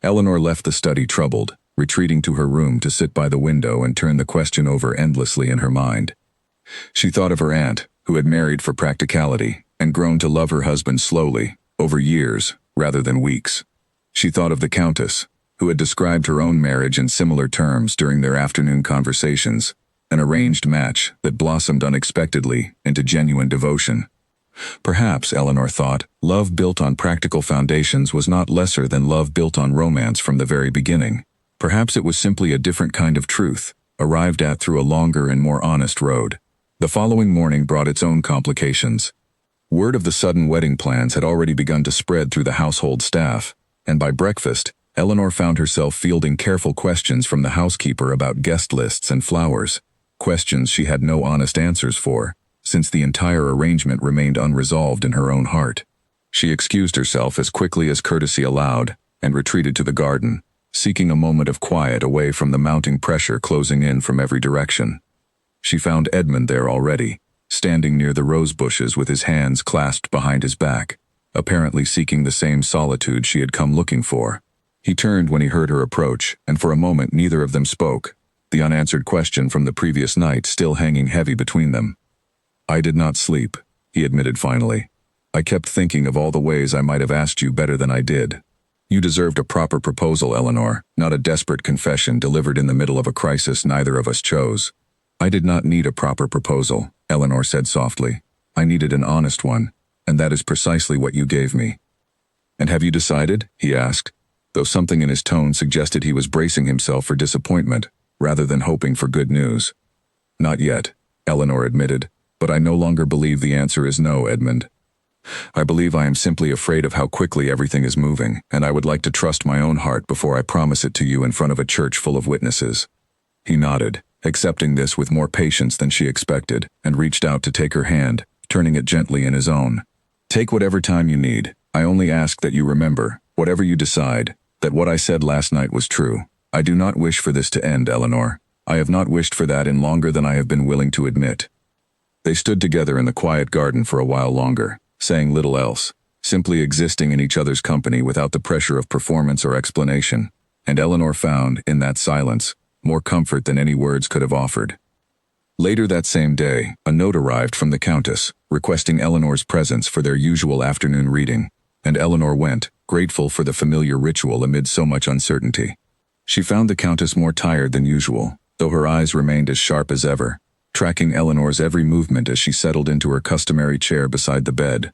Eleanor left the study troubled, retreating to her room to sit by the window and turn the question over endlessly in her mind. She thought of her aunt, who had married for practicality, and grown to love her husband slowly, over years, rather than weeks. She thought of the Countess, who had described her own marriage in similar terms during their afternoon conversations, an arranged match that blossomed unexpectedly into genuine devotion. Perhaps, Eleanor thought, love built on practical foundations was not lesser than love built on romance from the very beginning. Perhaps it was simply a different kind of truth, arrived at through a longer and more honest road. The following morning brought its own complications. Word of the sudden wedding plans had already begun to spread through the household staff, and by breakfast, Eleanor found herself fielding careful questions from the housekeeper about guest lists and flowers, questions she had no honest answers for, since the entire arrangement remained unresolved in her own heart. She excused herself as quickly as courtesy allowed, and retreated to the garden, seeking a moment of quiet away from the mounting pressure closing in from every direction. She found Edmund there already, standing near the rose bushes with his hands clasped behind his back, apparently seeking the same solitude she had come looking for. He turned when he heard her approach, and for a moment neither of them spoke, the unanswered question from the previous night still hanging heavy between them. "I did not sleep," he admitted finally. "I kept thinking of all the ways I might have asked you better than I did. You deserved a proper proposal, Eleanor, not a desperate confession delivered in the middle of a crisis neither of us chose." "I did not need a proper proposal," Eleanor said softly. "I needed an honest one, and that is precisely what you gave me." "And have you decided?" he asked, though something in his tone suggested he was bracing himself for disappointment, rather than hoping for good news. "Not yet," Eleanor admitted, "but I no longer believe the answer is no, Edmund. I believe I am simply afraid of how quickly everything is moving, and I would like to trust my own heart before I promise it to you in front of a church full of witnesses." He nodded, accepting this with more patience than she expected, and reached out to take her hand, turning it gently in his own. "Take whatever time you need. I only ask that you remember, whatever you decide, that what I said last night was true. I do not wish for this to end, Eleanor. I have not wished for that in longer than I have been willing to admit." They stood together in the quiet garden for a while longer, saying little else, simply existing in each other's company without the pressure of performance or explanation, and Eleanor found, in that silence, more comfort than any words could have offered. Later that same day, a note arrived from the Countess, requesting Eleanor's presence for their usual afternoon reading, and Eleanor went, grateful for the familiar ritual amid so much uncertainty. She found the Countess more tired than usual, though her eyes remained as sharp as ever, tracking Eleanor's every movement as she settled into her customary chair beside the bed.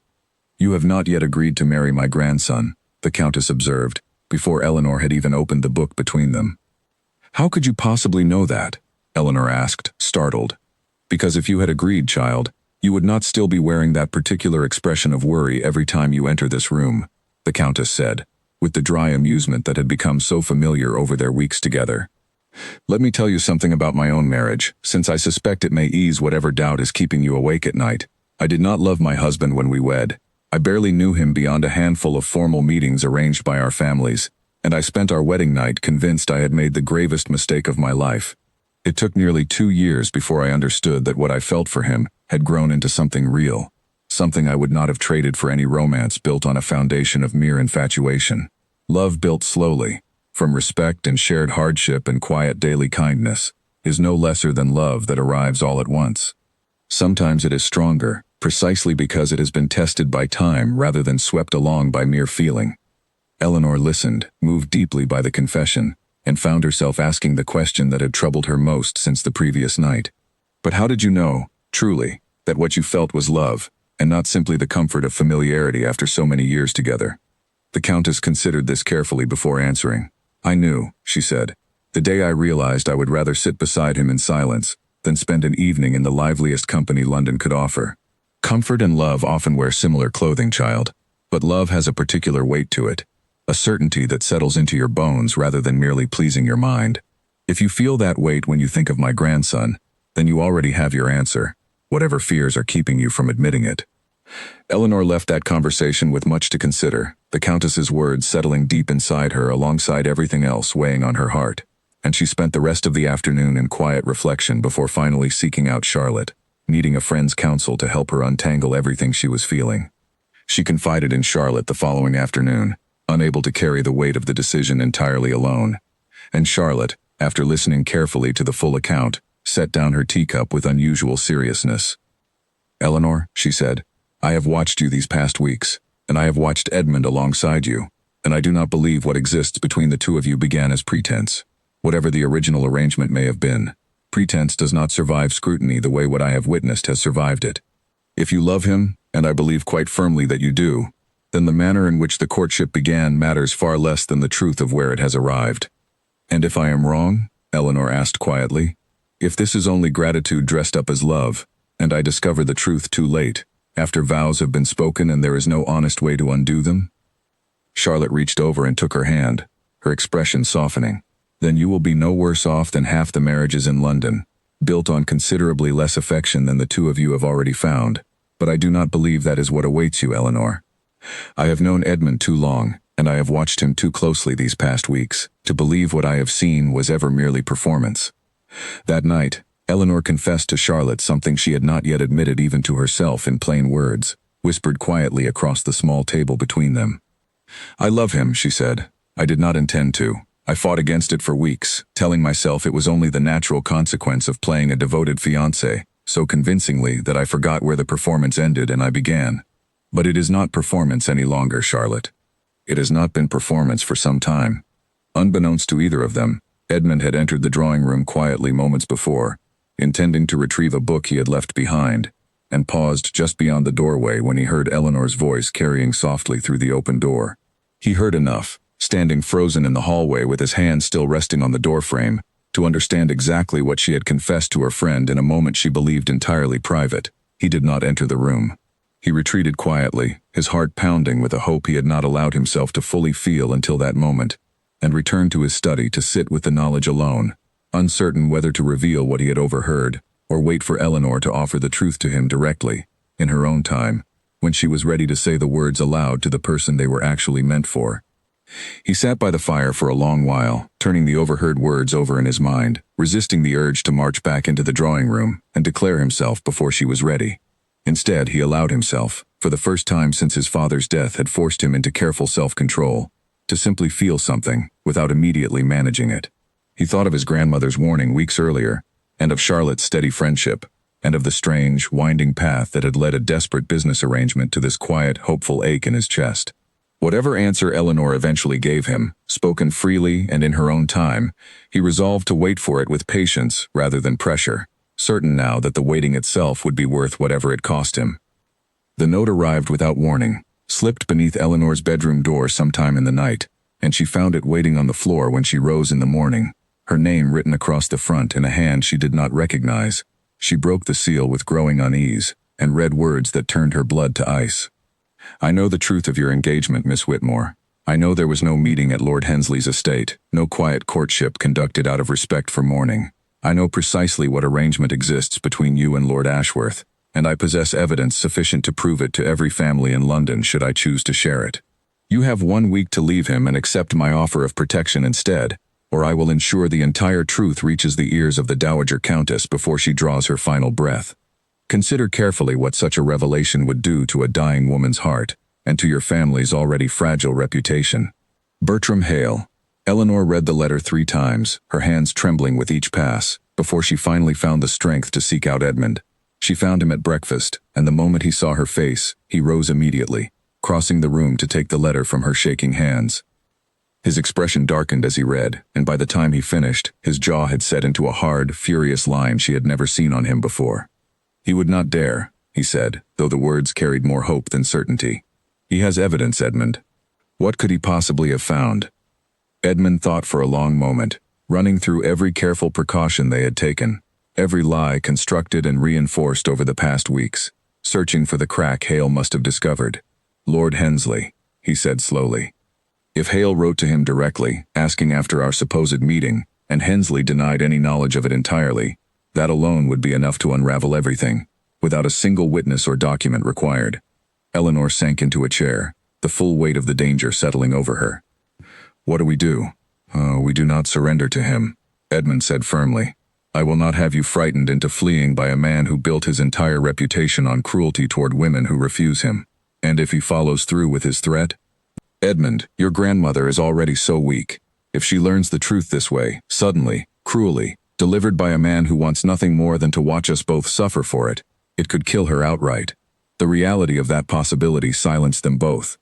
"You have not yet agreed to marry my grandson," the Countess observed, before Eleanor had even opened the book between them. "How could you possibly know that?" Eleanor asked, startled. "Because if you had agreed, child, you would not still be wearing that particular expression of worry every time you enter this room," the Countess said, with the dry amusement that had become so familiar over their weeks together. "Let me tell you something about my own marriage, since I suspect it may ease whatever doubt is keeping you awake at night. I did not love my husband when we wed. I barely knew him beyond a handful of formal meetings arranged by our families, and I spent our wedding night convinced I had made the gravest mistake of my life. It took nearly 2 years before I understood that what I felt for him had grown into something real, something I would not have traded for any romance built on a foundation of mere infatuation. Love built slowly, from respect and shared hardship and quiet daily kindness, is no lesser than love that arrives all at once. Sometimes it is stronger, precisely because it has been tested by time rather than swept along by mere feeling." Eleanor listened, moved deeply by the confession, and found herself asking the question that had troubled her most since the previous night. "But how did you know, truly, that what you felt was love, and not simply the comfort of familiarity after so many years together?" The Countess considered this carefully before answering. "I knew," she said, "the day I realized I would rather sit beside him in silence than spend an evening in the liveliest company London could offer. Comfort and love often wear similar clothing, child, but love has a particular weight to it, a certainty that settles into your bones rather than merely pleasing your mind. If you feel that weight when you think of my grandson, then you already have your answer, whatever fears are keeping you from admitting it." Eleanor left that conversation with much to consider, the Countess's words settling deep inside her alongside everything else weighing on her heart, and she spent the rest of the afternoon in quiet reflection before finally seeking out Charlotte, needing a friend's counsel to help her untangle everything she was feeling. She confided in Charlotte the following afternoon, unable to carry the weight of the decision entirely alone, and Charlotte, after listening carefully to the full account, set down her teacup with unusual seriousness. "Eleanor," she said, "I have watched you these past weeks, and I have watched Edmund alongside you, and I do not believe what exists between the two of you began as pretense. Whatever the original arrangement may have been, pretense does not survive scrutiny the way what I have witnessed has survived it. If you love him, and I believe quite firmly that you do, then the manner in which the courtship began matters far less than the truth of where it has arrived." "And if I am wrong?" Eleanor asked quietly. "If this is only gratitude dressed up as love, and I discover the truth too late, after vows have been spoken and there is no honest way to undo them?" Charlotte reached over and took her hand, her expression softening. "Then you will be no worse off than half the marriages in London, built on considerably less affection than the two of you have already found. But I do not believe that is what awaits you, Eleanor. I have known Edmund too long, and I have watched him too closely these past weeks, to believe what I have seen was ever merely performance." That night, Eleanor confessed to Charlotte something she had not yet admitted even to herself in plain words, whispered quietly across the small table between them. "I love him," she said. "I did not intend to. I fought against it for weeks, telling myself it was only the natural consequence of playing a devoted fiancé, so convincingly that I forgot where the performance ended and I began. But it is not performance any longer, Charlotte. It has not been performance for some time." Unbeknownst to either of them, Edmund had entered the drawing room quietly moments before, intending to retrieve a book he had left behind, and paused just beyond the doorway when he heard Eleanor's voice carrying softly through the open door. He heard enough, standing frozen in the hallway with his hand still resting on the doorframe, to understand exactly what she had confessed to her friend in a moment she believed entirely private. He did not enter the room. He retreated quietly, his heart pounding with a hope he had not allowed himself to fully feel until that moment, and returned to his study to sit with the knowledge alone, uncertain whether to reveal what he had overheard, or wait for Eleanor to offer the truth to him directly, in her own time, when she was ready to say the words aloud to the person they were actually meant for. He sat by the fire for a long while, turning the overheard words over in his mind, resisting the urge to march back into the drawing room and declare himself before she was ready. Instead, he allowed himself, for the first time since his father's death had forced him into careful self-control, to simply feel something without immediately managing it. He thought of his grandmother's warning weeks earlier, and of Charlotte's steady friendship, and of the strange, winding path that had led a desperate business arrangement to this quiet, hopeful ache in his chest. Whatever answer Eleanor eventually gave him, spoken freely and in her own time, he resolved to wait for it with patience rather than pressure, certain now that the waiting itself would be worth whatever it cost him. The note arrived without warning, slipped beneath Eleanor's bedroom door sometime in the night, and she found it waiting on the floor when she rose in the morning, her name written across the front in a hand she did not recognize. She broke the seal with growing unease, and read words that turned her blood to ice. I know the truth of your engagement, Miss Whitmore. I know there was no meeting at Lord Hensley's estate, no quiet courtship conducted out of respect for mourning. I know precisely what arrangement exists between you and Lord Ashworth, and I possess evidence sufficient to prove it to every family in London should I choose to share it. You have 1 week to leave him and accept my offer of protection instead, or I will ensure the entire truth reaches the ears of the Dowager Countess before she draws her final breath. Consider carefully what such a revelation would do to a dying woman's heart, and to your family's already fragile reputation. Bertram Hale. Eleanor read the letter 3 times, her hands trembling with each pass, before she finally found the strength to seek out Edmund. She found him at breakfast, and the moment he saw her face, he rose immediately, crossing the room to take the letter from her shaking hands. His expression darkened as he read, and by the time he finished, his jaw had set into a hard, furious line she had never seen on him before. He would not dare, he said, though the words carried more hope than certainty. He has evidence, Edmund. What could he possibly have found? Edmund thought for a long moment, running through every careful precaution they had taken, every lie constructed and reinforced over the past weeks, searching for the crack Hale must have discovered. Lord Hensley, he said slowly. If Hale wrote to him directly, asking after our supposed meeting, and Hensley denied any knowledge of it entirely, that alone would be enough to unravel everything, without a single witness or document required. Eleanor sank into a chair, the full weight of the danger settling over her. What do we do? We do not surrender to him, Edmund said firmly. I will not have you frightened into fleeing by a man who built his entire reputation on cruelty toward women who refuse him. And if he follows through with his threat? Edmund, your grandmother is already so weak. If she learns the truth this way, suddenly, cruelly, delivered by a man who wants nothing more than to watch us both suffer for it, it could kill her outright. The reality of that possibility silenced them both.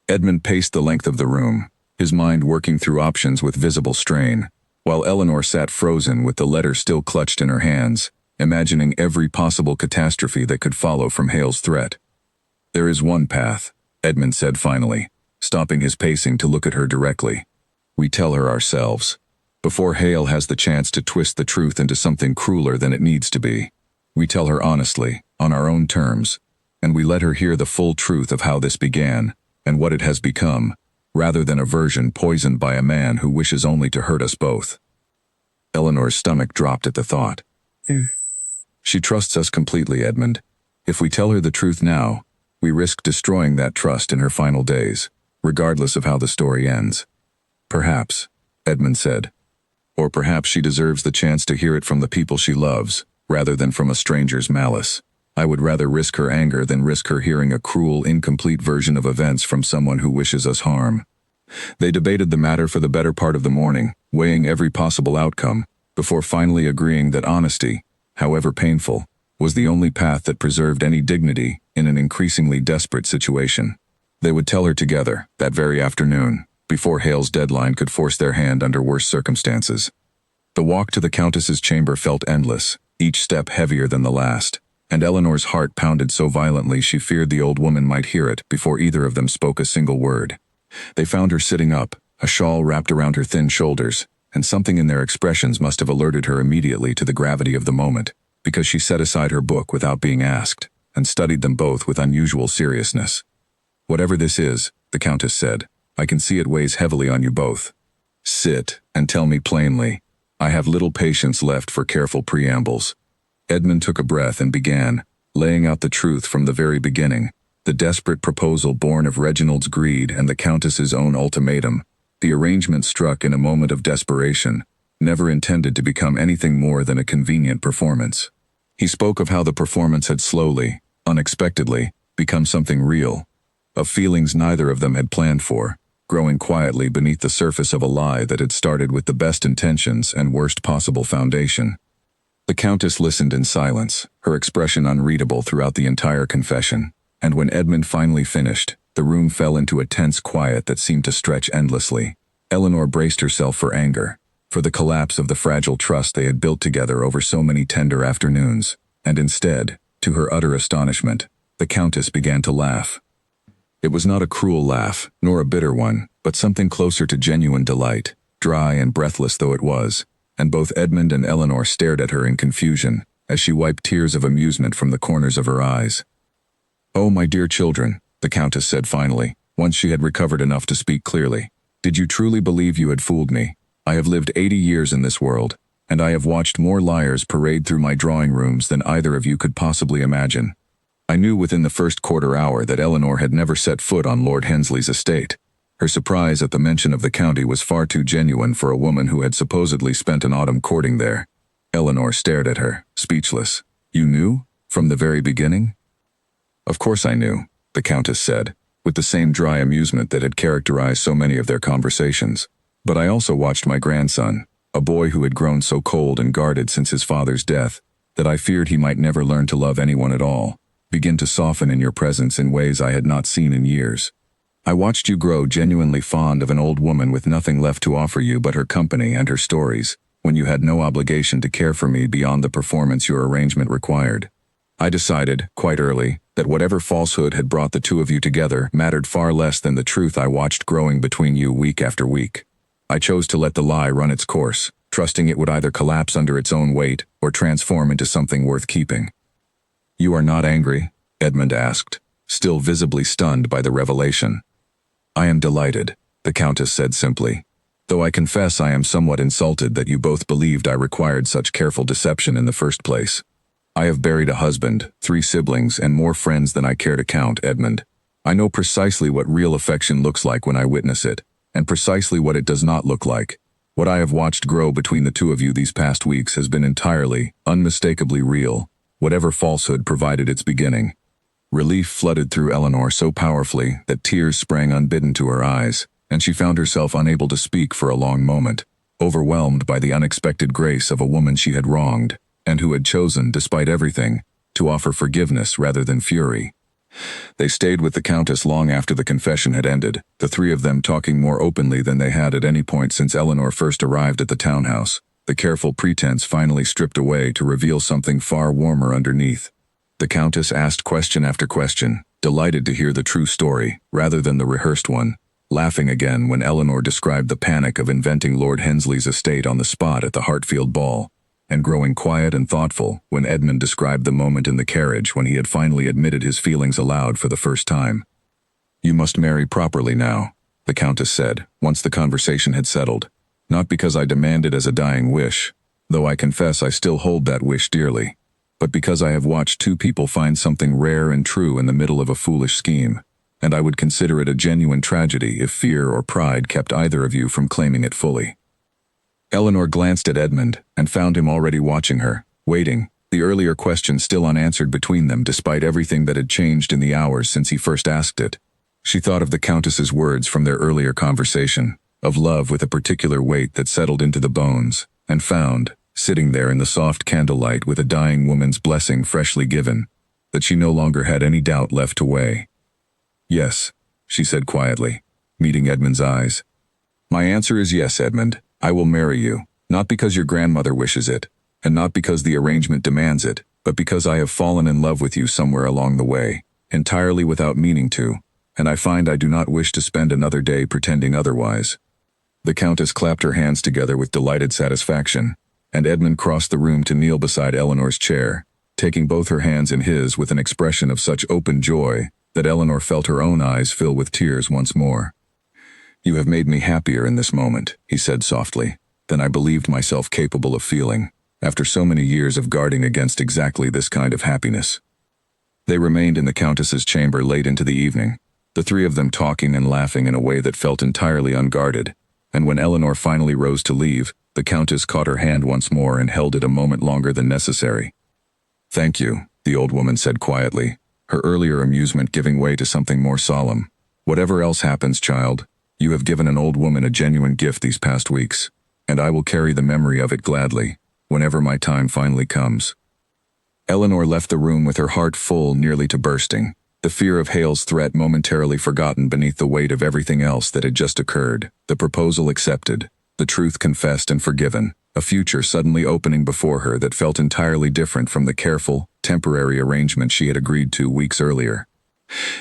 Edmund paced the length of the room, his mind working through options with visible strain, while Eleanor sat frozen with the letter still clutched in her hands, imagining every possible catastrophe that could follow from Hale's threat. There is one path, Edmund said finally, stopping his pacing to look at her directly. We tell her ourselves, before Hale has the chance to twist the truth into something crueler than it needs to be. We tell her honestly, on our own terms, and we let her hear the full truth of how this began, and what it has become, rather than a version poisoned by a man who wishes only to hurt us both. Eleanor's stomach dropped at the thought. She trusts us completely, Edmund. If we tell her the truth now, we risk destroying that trust in her final days, regardless of how the story ends. Perhaps, Edmund said. Or perhaps she deserves the chance to hear it from the people she loves, rather than from a stranger's malice. I would rather risk her anger than risk her hearing a cruel, incomplete version of events from someone who wishes us harm. They debated the matter for the better part of the morning, weighing every possible outcome, before finally agreeing that honesty, however painful, was the only path that preserved any dignity in an increasingly desperate situation. They would tell her together, that very afternoon, before Hale's deadline could force their hand under worse circumstances. The walk to the Countess's chamber felt endless, each step heavier than the last, and Eleanor's heart pounded so violently she feared the old woman might hear it before either of them spoke a single word. They found her sitting up, a shawl wrapped around her thin shoulders, and something in their expressions must have alerted her immediately to the gravity of the moment, because she set aside her book without being asked. and studied them both with unusual seriousness. "Whatever this is," the Countess said, "I can see it weighs heavily on you both. Sit and tell me plainly. I have little patience left for careful preambles." Edmund took a breath and began, laying out the truth from the very beginning, the desperate proposal born of Reginald's greed and the Countess's own ultimatum, the arrangement struck in a moment of desperation, never intended to become anything more than a convenient performance. He spoke of how the performance had slowly, unexpectedly, become something real, of feelings neither of them had planned for, growing quietly beneath the surface of a lie that had started with the best intentions and worst possible foundation. The Countess listened in silence, her expression unreadable throughout the entire confession, and when Edmund finally finished, the room fell into a tense quiet that seemed to stretch endlessly. Eleanor braced herself for anger, for the collapse of the fragile trust they had built together over so many tender afternoons, and instead, to her utter astonishment, the Countess began to laugh. It was not a cruel laugh, nor a bitter one, but something closer to genuine delight, dry and breathless though it was, and both Edmund and Eleanor stared at her in confusion, as she wiped tears of amusement from the corners of her eyes. "Oh, my dear children," the Countess said finally, once she had recovered enough to speak clearly, "did you truly believe you had fooled me? I have lived 80 years in this world, and I have watched more liars parade through my drawing rooms than either of you could possibly imagine. I knew within the first quarter hour that Eleanor had never set foot on Lord Hensley's estate. Her surprise at the mention of the county was far too genuine for a woman who had supposedly spent an autumn courting there." Eleanor stared at her, speechless. "You knew? From the very beginning?" "Of course I knew," the Countess said, with the same dry amusement that had characterized so many of their conversations. "But I also watched my grandson, a boy who had grown so cold and guarded since his father's death, that I feared he might never learn to love anyone at all, begin to soften in your presence in ways I had not seen in years. I watched you grow genuinely fond of an old woman with nothing left to offer you but her company and her stories, when you had no obligation to care for me beyond the performance your arrangement required. I decided, quite early, that whatever falsehood had brought the two of you together mattered far less than the truth I watched growing between you week after week. I chose to let the lie run its course, trusting it would either collapse under its own weight or transform into something worth keeping." "You are not angry?" Edmund asked, still visibly stunned by the revelation. "I am delighted," the Countess said simply, "though I confess I am somewhat insulted that you both believed I required such careful deception in the first place. I have buried a husband, 3 siblings, and more friends than I care to count, Edmund. I know precisely what real affection looks like when I witness it, and precisely what it does not look like. What I have watched grow between the two of you these past weeks has been entirely, unmistakably real, whatever falsehood provided its beginning." Relief flooded through Eleanor so powerfully that tears sprang unbidden to her eyes, and she found herself unable to speak for a long moment, overwhelmed by the unexpected grace of a woman she had wronged, and who had chosen, despite everything, to offer forgiveness rather than fury. They stayed with the Countess long after the confession had ended, the 3 of them talking more openly than they had at any point since Eleanor first arrived at the townhouse, the careful pretense finally stripped away to reveal something far warmer underneath. The Countess asked question after question, delighted to hear the true story, rather than the rehearsed one, laughing again when Eleanor described the panic of inventing Lord Hensley's estate on the spot at the Hartfield ball, and growing quiet and thoughtful when Edmund described the moment in the carriage when he had finally admitted his feelings aloud for the first time. "You must marry properly now," the Countess said, once the conversation had settled, "not because I demand it as a dying wish, though I confess I still hold that wish dearly, but because I have watched 2 people find something rare and true in the middle of a foolish scheme, and I would consider it a genuine tragedy if fear or pride kept either of you from claiming it fully." Eleanor glanced at Edmund and found him already watching her, waiting, the earlier question still unanswered between them despite everything that had changed in the hours since he first asked it. She thought of the Countess's words from their earlier conversation, of love with a particular weight that settled into the bones, and found, sitting there in the soft candlelight with a dying woman's blessing freshly given, that she no longer had any doubt left to weigh. "Yes," she said quietly, meeting Edmund's eyes. "My answer is yes, Edmund. I will marry you, not because your grandmother wishes it, and not because the arrangement demands it, but because I have fallen in love with you somewhere along the way, entirely without meaning to, and I find I do not wish to spend another day pretending otherwise." The Countess clapped her hands together with delighted satisfaction, and Edmund crossed the room to kneel beside Eleanor's chair, taking both her hands in his with an expression of such open joy that Eleanor felt her own eyes fill with tears once more. "You have made me happier in this moment," he said softly, "than I believed myself capable of feeling, after so many years of guarding against exactly this kind of happiness." They remained in the Countess's chamber late into the evening, the three of them talking and laughing in a way that felt entirely unguarded, and when Eleanor finally rose to leave, the Countess caught her hand once more and held it a moment longer than necessary. "Thank you," the old woman said quietly, her earlier amusement giving way to something more solemn. "Whatever else happens, child, you have given an old woman a genuine gift these past weeks, and I will carry the memory of it gladly, whenever my time finally comes." Eleanor left the room with her heart full nearly to bursting, the fear of Hale's threat momentarily forgotten beneath the weight of everything else that had just occurred, the proposal accepted, the truth confessed and forgiven, a future suddenly opening before her that felt entirely different from the careful, temporary arrangement she had agreed to weeks earlier.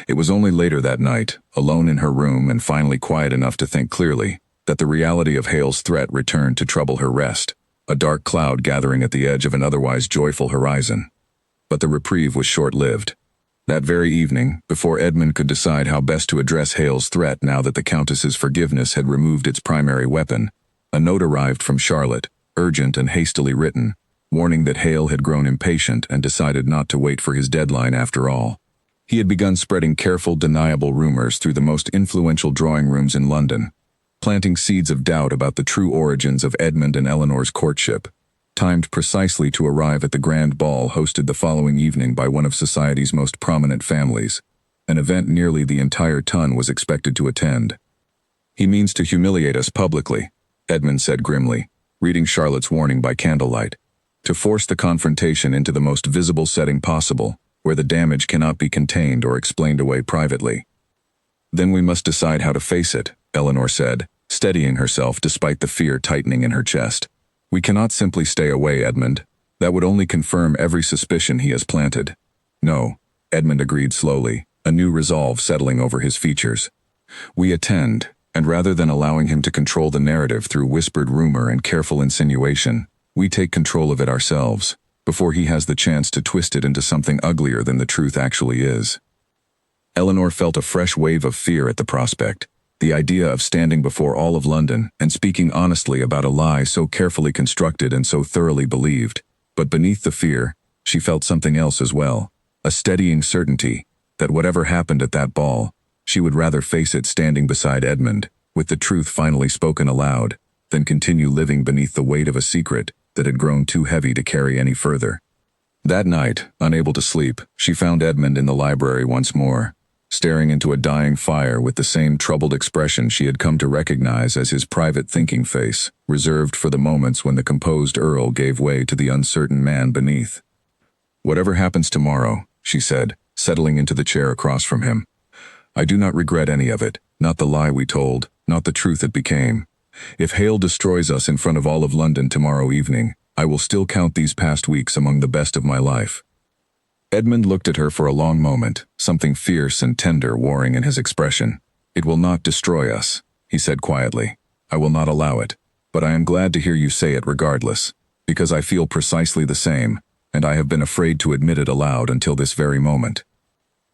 It was only later that night, alone in her room and finally quiet enough to think clearly, that the reality of Hale's threat returned to trouble her rest, a dark cloud gathering at the edge of an otherwise joyful horizon. But the reprieve was short-lived. That very evening, before Edmund could decide how best to address Hale's threat now that the Countess's forgiveness had removed its primary weapon, a note arrived from Charlotte, urgent and hastily written, warning that Hale had grown impatient and decided not to wait for his deadline after all. He had begun spreading careful, deniable rumors through the most influential drawing rooms in London, planting seeds of doubt about the true origins of Edmund and Eleanor's courtship, timed precisely to arrive at the grand ball hosted the following evening by one of society's most prominent families, an event nearly the entire ton was expected to attend. "He means to humiliate us publicly," Edmund said grimly, reading Charlotte's warning by candlelight, "to force the confrontation into the most visible setting possible, where the damage cannot be contained or explained away privately." "Then we must decide how to face it," Eleanor said, steadying herself despite the fear tightening in her chest. "We cannot simply stay away, Edmund. That would only confirm every suspicion he has planted." "No," Edmund agreed slowly, a new resolve settling over his features. "We attend, and rather than allowing him to control the narrative through whispered rumor and careful insinuation, we take control of it ourselves, before he has the chance to twist it into something uglier than the truth actually is." Eleanor felt a fresh wave of fear at the prospect, the idea of standing before all of London and speaking honestly about a lie so carefully constructed and so thoroughly believed. But beneath the fear, she felt something else as well, a steadying certainty that whatever happened at that ball, she would rather face it standing beside Edmund, with the truth finally spoken aloud, than continue living beneath the weight of a secret that had grown too heavy to carry any further. That night, unable to sleep, she found Edmund in the library once more, staring into a dying fire with the same troubled expression she had come to recognize as his private thinking face, reserved for the moments when the composed Earl gave way to the uncertain man beneath. "Whatever happens tomorrow," she said, settling into the chair across from him, "I do not regret any of it, not the lie we told, not the truth it became. If Hale destroys us in front of all of London tomorrow evening, I will still count these past weeks among the best of my life." Edmund looked at her for a long moment, something fierce and tender warring in his expression. "It will not destroy us," he said quietly. "I will not allow it, but I am glad to hear you say it regardless, because I feel precisely the same, and I have been afraid to admit it aloud until this very moment."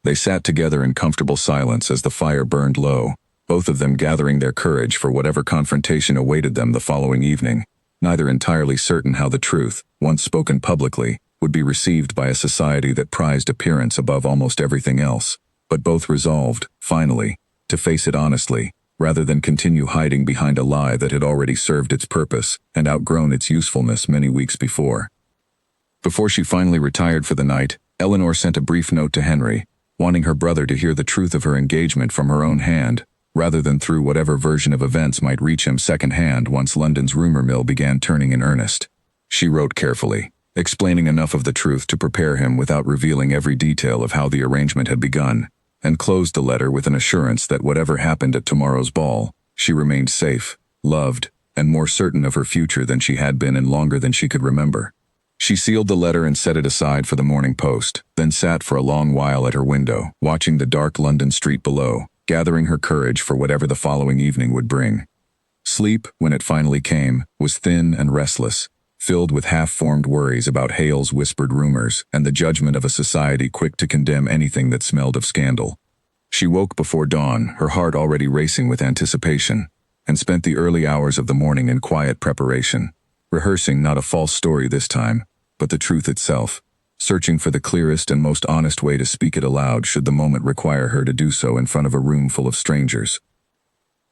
They sat together in comfortable silence as the fire burned low, both of them gathering their courage for whatever confrontation awaited them the following evening, neither entirely certain how the truth, once spoken publicly, would be received by a society that prized appearance above almost everything else, but both resolved, finally, to face it honestly, rather than continue hiding behind a lie that had already served its purpose and outgrown its usefulness many weeks before. Before she finally retired for the night, Eleanor sent a brief note to Henry, wanting her brother to hear the truth of her engagement from her own hand, rather than through whatever version of events might reach him second-hand once London's rumor mill began turning in earnest. She wrote carefully, explaining enough of the truth to prepare him without revealing every detail of how the arrangement had begun, and closed the letter with an assurance that whatever happened at tomorrow's ball, she remained safe, loved, and more certain of her future than she had been in longer than she could remember. She sealed the letter and set it aside for the morning post, then sat for a long while at her window, watching the dark London street below, gathering her courage for whatever the following evening would bring. Sleep, when it finally came, was thin and restless, filled with half-formed worries about Hale's whispered rumors and the judgment of a society quick to condemn anything that smelled of scandal. She woke before dawn, her heart already racing with anticipation, and spent the early hours of the morning in quiet preparation, rehearsing not a false story this time, but the truth itself, searching for the clearest and most honest way to speak it aloud should the moment require her to do so in front of a room full of strangers.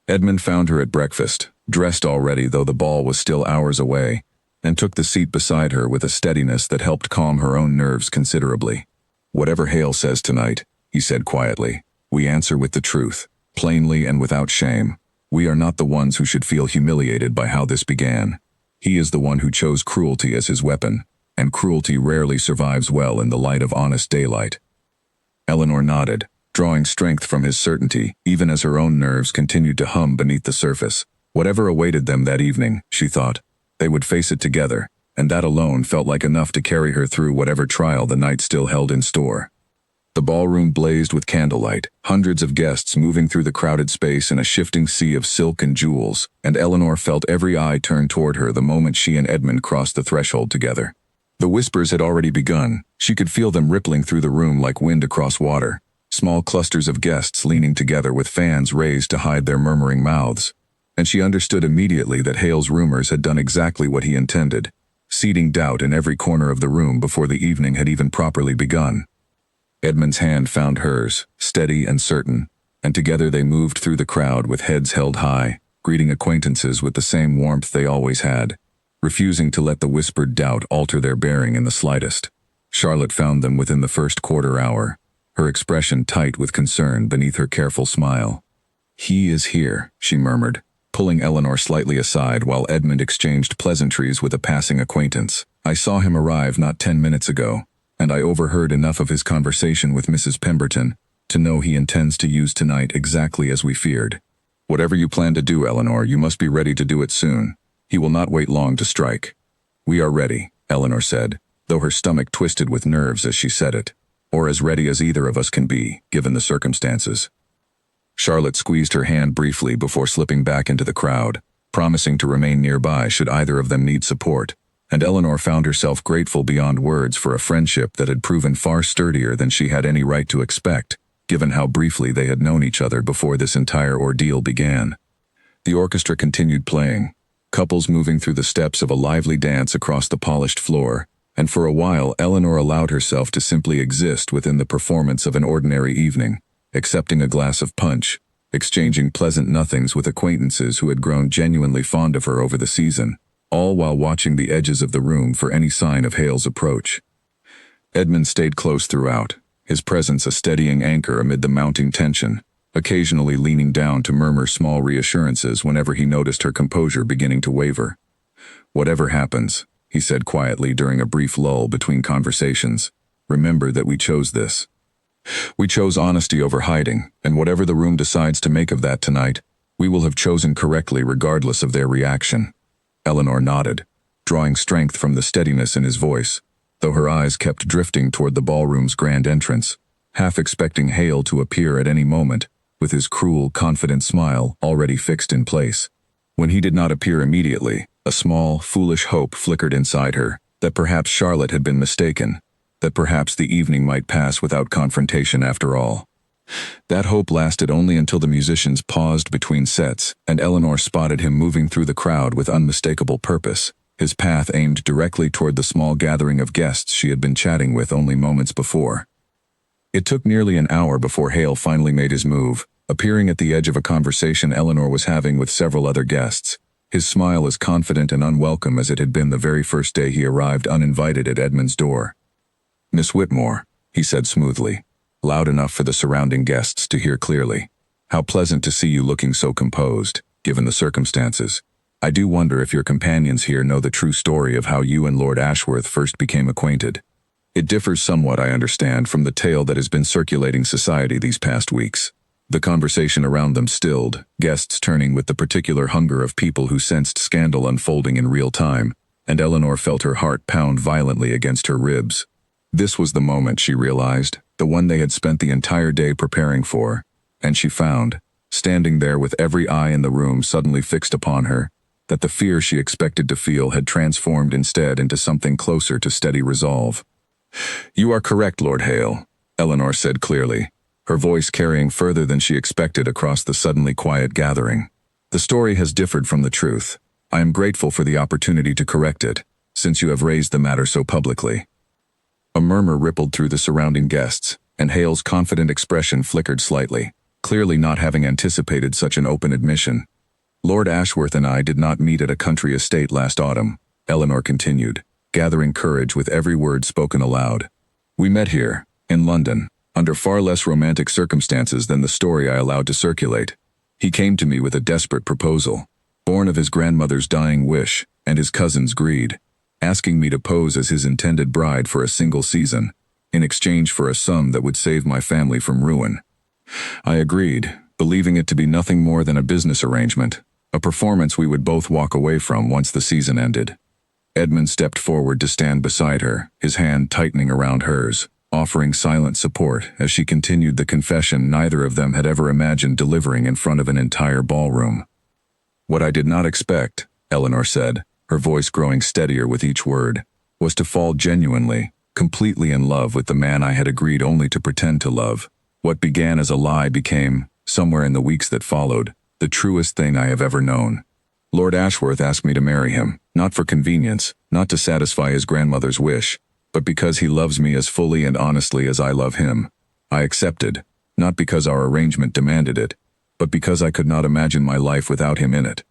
Edmund found her at breakfast, dressed already though the ball was still hours away, and took the seat beside her with a steadiness that helped calm her own nerves considerably. "Whatever Hale says tonight," he said quietly, "we answer with the truth, plainly and without shame. We are not the ones who should feel humiliated by how this began. He is the one who chose cruelty as his weapon, and cruelty rarely survives well in the light of honest daylight." Eleanor nodded, drawing strength from his certainty, even as her own nerves continued to hum beneath the surface. Whatever awaited them that evening, she thought, they would face it together, and that alone felt like enough to carry her through whatever trial the night still held in store. The ballroom blazed with candlelight, hundreds of guests moving through the crowded space in a shifting sea of silk and jewels, and Eleanor felt every eye turn toward her the moment she and Edmund crossed the threshold together. The whispers had already begun. She could feel them rippling through the room like wind across water, small clusters of guests leaning together with fans raised to hide their murmuring mouths. And she understood immediately that Hale's rumors had done exactly what he intended, seeding doubt in every corner of the room before the evening had even properly begun. Edmund's hand found hers, steady and certain, and together they moved through the crowd with heads held high, greeting acquaintances with the same warmth they always had, refusing to let the whispered doubt alter their bearing in the slightest. Charlotte found them within the first quarter hour, her expression tight with concern beneath her careful smile. "He is here," she murmured, pulling Eleanor slightly aside while Edmund exchanged pleasantries with a passing acquaintance. "I saw him arrive not 10 minutes ago, and I overheard enough of his conversation with Mrs. Pemberton to know he intends to use tonight exactly as we feared. Whatever you plan to do, Eleanor, you must be ready to do it soon. He will not wait long to strike." "We are ready," Eleanor said, though her stomach twisted with nerves as she said it, "or as ready as either of us can be, given the circumstances." Charlotte squeezed her hand briefly before slipping back into the crowd, promising to remain nearby should either of them need support, and Eleanor found herself grateful beyond words for a friendship that had proven far sturdier than she had any right to expect, given how briefly they had known each other before this entire ordeal began. The orchestra continued playing, couples moving through the steps of a lively dance across the polished floor, and for a while Eleanor allowed herself to simply exist within the performance of an ordinary evening, accepting a glass of punch, exchanging pleasant nothings with acquaintances who had grown genuinely fond of her over the season, all while watching the edges of the room for any sign of Hale's approach. Edmund stayed close throughout, his presence a steadying anchor amid the mounting tension, occasionally leaning down to murmur small reassurances whenever he noticed her composure beginning to waver. "Whatever happens," he said quietly during a brief lull between conversations, "remember that we chose this. We chose honesty over hiding, and whatever the room decides to make of that tonight, we will have chosen correctly regardless of their reaction." Eleanor nodded, drawing strength from the steadiness in his voice, though her eyes kept drifting toward the ballroom's grand entrance, half expecting Hale to appear at any moment, with his cruel, confident smile already fixed in place. When he did not appear immediately, a small, foolish hope flickered inside her, that perhaps Charlotte had been mistaken, that perhaps the evening might pass without confrontation after all. That hope lasted only until the musicians paused between sets, and Eleanor spotted him moving through the crowd with unmistakable purpose, his path aimed directly toward the small gathering of guests she had been chatting with only moments before. It took nearly an hour before Hale finally made his move, appearing at the edge of a conversation Eleanor was having with several other guests, his smile as confident and unwelcome as it had been the very first day he arrived uninvited at Edmund's door. "Miss Whitmore," he said smoothly, loud enough for the surrounding guests to hear clearly. "How pleasant to see you looking so composed, given the circumstances. I do wonder if your companions here know the true story of how you and Lord Ashworth first became acquainted. It differs somewhat, I understand, from the tale that has been circulating society these past weeks." The conversation around them stilled, guests turning with the particular hunger of people who sensed scandal unfolding in real time, and Eleanor felt her heart pound violently against her ribs. This was the moment, she realized, the one they had spent the entire day preparing for, and she found, standing there with every eye in the room suddenly fixed upon her, that the fear she expected to feel had transformed instead into something closer to steady resolve. "You are correct, Lord Hale," Eleanor said clearly, her voice carrying further than she expected across the suddenly quiet gathering. "The story has differed from the truth. I am grateful for the opportunity to correct it, since you have raised the matter so publicly." A murmur rippled through the surrounding guests, and Hale's confident expression flickered slightly, clearly not having anticipated such an open admission. "Lord Ashworth and I did not meet at a country estate last autumn," Eleanor continued, gathering courage with every word spoken aloud. "We met here, in London, under far less romantic circumstances than the story I allowed to circulate. He came to me with a desperate proposal, born of his grandmother's dying wish and his cousin's greed, asking me to pose as his intended bride for a single season, in exchange for a sum that would save my family from ruin. I agreed, believing it to be nothing more than a business arrangement, a performance we would both walk away from once the season ended." Edmund stepped forward to stand beside her, his hand tightening around hers, offering silent support as she continued the confession neither of them had ever imagined delivering in front of an entire ballroom. "What I did not expect," Eleanor said, her voice growing steadier with each word, "was to fall genuinely, completely in love with the man I had agreed only to pretend to love. What began as a lie became, somewhere in the weeks that followed, the truest thing I have ever known. Lord Ashworth asked me to marry him, not for convenience, not to satisfy his grandmother's wish, but because he loves me as fully and honestly as I love him. I accepted, not because our arrangement demanded it, but because I could not imagine my life without him in it."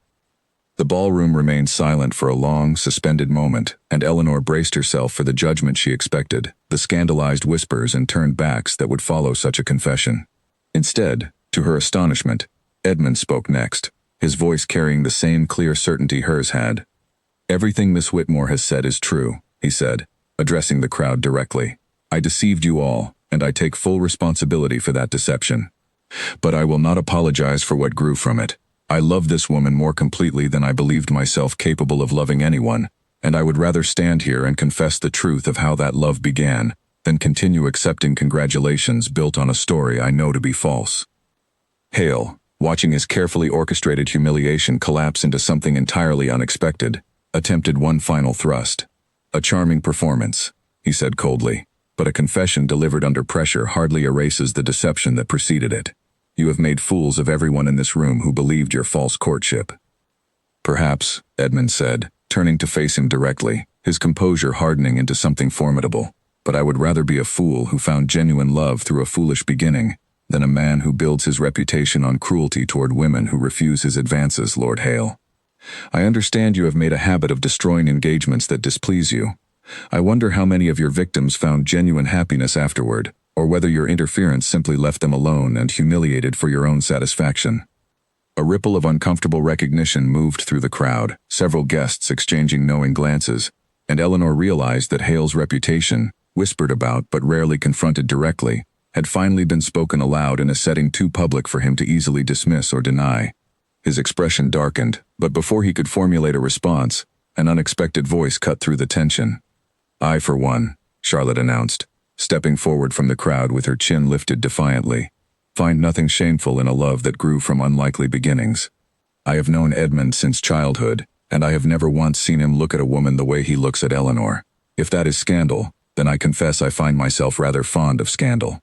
The ballroom remained silent for a long, suspended moment, and Eleanor braced herself for the judgment she expected, the scandalized whispers and turned backs that would follow such a confession. Instead, to her astonishment, Edmund spoke next, his voice carrying the same clear certainty hers had. "Everything Miss Whitmore has said is true," he said, addressing the crowd directly. "I deceived you all, and I take full responsibility for that deception. But I will not apologize for what grew from it. I love this woman more completely than I believed myself capable of loving anyone, and I would rather stand here and confess the truth of how that love began, than continue accepting congratulations built on a story I know to be false." Hale, watching his carefully orchestrated humiliation collapse into something entirely unexpected, attempted one final thrust. "A charming performance," he said coldly, "but a confession delivered under pressure hardly erases the deception that preceded it. You have made fools of everyone in this room who believed your false courtship." "Perhaps," Edmund said, turning to face him directly, his composure hardening into something formidable, "but I would rather be a fool who found genuine love through a foolish beginning than a man who builds his reputation on cruelty toward women who refuse his advances, Lord Hale. I understand you have made a habit of destroying engagements that displease you. I wonder how many of your victims found genuine happiness afterward, or whether your interference simply left them alone and humiliated for your own satisfaction." A ripple of uncomfortable recognition moved through the crowd, several guests exchanging knowing glances, and Eleanor realized that Hale's reputation, whispered about but rarely confronted directly, had finally been spoken aloud in a setting too public for him to easily dismiss or deny. His expression darkened, but before he could formulate a response, an unexpected voice cut through the tension. "I, for one," Charlotte announced, stepping forward from the crowd with her chin lifted defiantly, "find nothing shameful in a love that grew from unlikely beginnings. I have known Edmund since childhood, and I have never once seen him look at a woman the way he looks at Eleanor. If that is scandal, then I confess I find myself rather fond of scandal."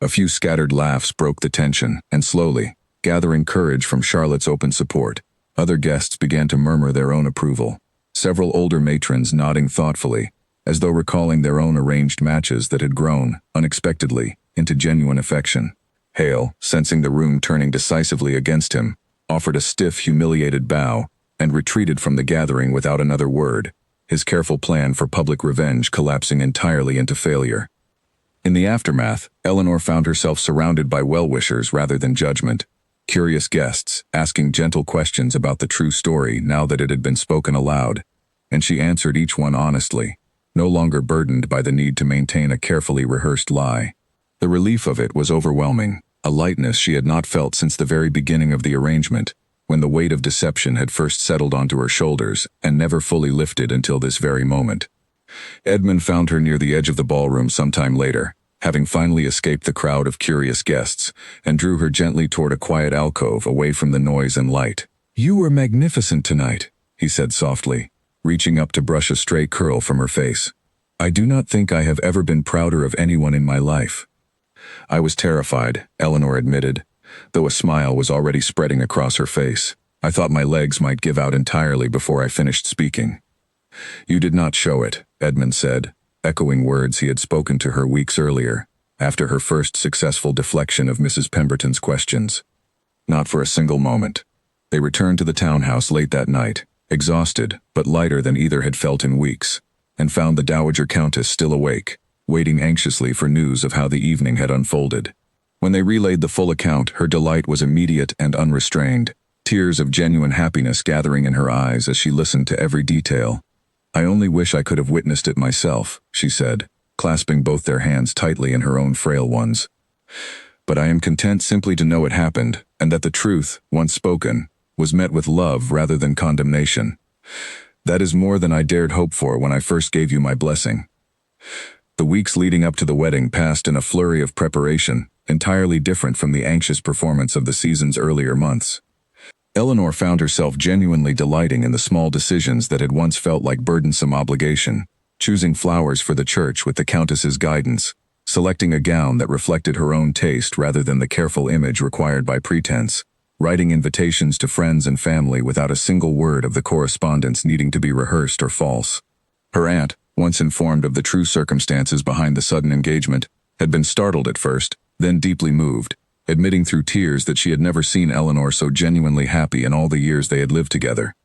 A few scattered laughs broke the tension, and slowly, gathering courage from Charlotte's open support, other guests began to murmur their own approval, several older matrons nodding thoughtfully, as though recalling their own arranged matches that had grown, unexpectedly, into genuine affection. Hale, sensing the room turning decisively against him, offered a stiff, humiliated bow, and retreated from the gathering without another word, his careful plan for public revenge collapsing entirely into failure. In the aftermath, Eleanor found herself surrounded by well-wishers rather than judgment, curious guests asking gentle questions about the true story now that it had been spoken aloud, and she answered each one honestly, no longer burdened by the need to maintain a carefully rehearsed lie. The relief of it was overwhelming, a lightness she had not felt since the very beginning of the arrangement, when the weight of deception had first settled onto her shoulders and never fully lifted until this very moment. Edmund found her near the edge of the ballroom sometime later, having finally escaped the crowd of curious guests, and drew her gently toward a quiet alcove away from the noise and light. "You were magnificent tonight," he said softly, reaching up to brush a stray curl from her face. "I do not think I have ever been prouder of anyone in my life." "I was terrified," Eleanor admitted, though a smile was already spreading across her face. "I thought my legs might give out entirely before I finished speaking." "You did not show it," Edmund said, echoing words he had spoken to her weeks earlier, after her first successful deflection of Mrs. Pemberton's questions. "Not for a single moment." They returned to the townhouse late that night, exhausted but lighter than either had felt in weeks, and found the Dowager Countess still awake, waiting anxiously for news of how the evening had unfolded. When they relayed the full account, her delight was immediate and unrestrained, tears of genuine happiness gathering in her eyes as she listened to every detail. "I only wish I could have witnessed it myself," she said, clasping both their hands tightly in her own frail ones. "But I am content simply to know it happened, and that the truth, once spoken, was met with love rather than condemnation. That is more than I dared hope for when I first gave you my blessing." The weeks leading up to the wedding passed in a flurry of preparation, entirely different from the anxious performance of the season's earlier months. Eleanor found herself genuinely delighting in the small decisions that had once felt like burdensome obligation, choosing flowers for the church with the Countess's guidance, selecting a gown that reflected her own taste rather than the careful image required by pretense, writing invitations to friends and family without a single word of the correspondence needing to be rehearsed or false. Her aunt, once informed of the true circumstances behind the sudden engagement, had been startled at first, then deeply moved, admitting through tears that she had never seen Eleanor so genuinely happy in all the years they had lived together.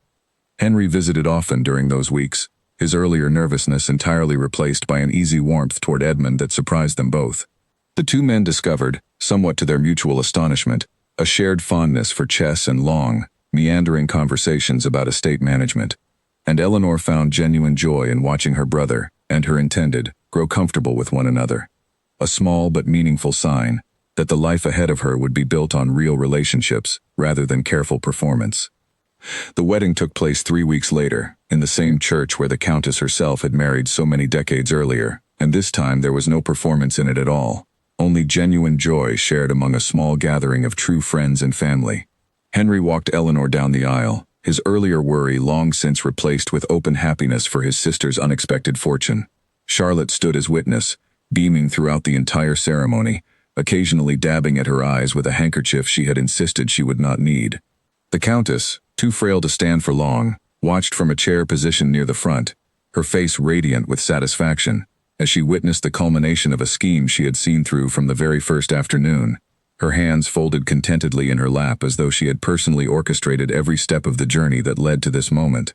Henry visited often during those weeks, his earlier nervousness entirely replaced by an easy warmth toward Edmund that surprised them both. The two men discovered, somewhat to their mutual astonishment, a shared fondness for chess and long, meandering conversations about estate management, and Eleanor found genuine joy in watching her brother, and her intended, grow comfortable with one another. A small but meaningful sign that the life ahead of her would be built on real relationships rather than careful performance. The wedding took place 3 weeks later, in the same church where the Countess herself had married so many decades earlier, and this time there was no performance in it at all. Only genuine joy shared among a small gathering of true friends and family. Henry walked Eleanor down the aisle, his earlier worry long since replaced with open happiness for his sister's unexpected fortune. Charlotte stood as witness, beaming throughout the entire ceremony, occasionally dabbing at her eyes with a handkerchief she had insisted she would not need. The Countess, too frail to stand for long, watched from a chair positioned near the front, her face radiant with satisfaction, as she witnessed the culmination of a scheme she had seen through from the very first afternoon, her hands folded contentedly in her lap as though she had personally orchestrated every step of the journey that led to this moment.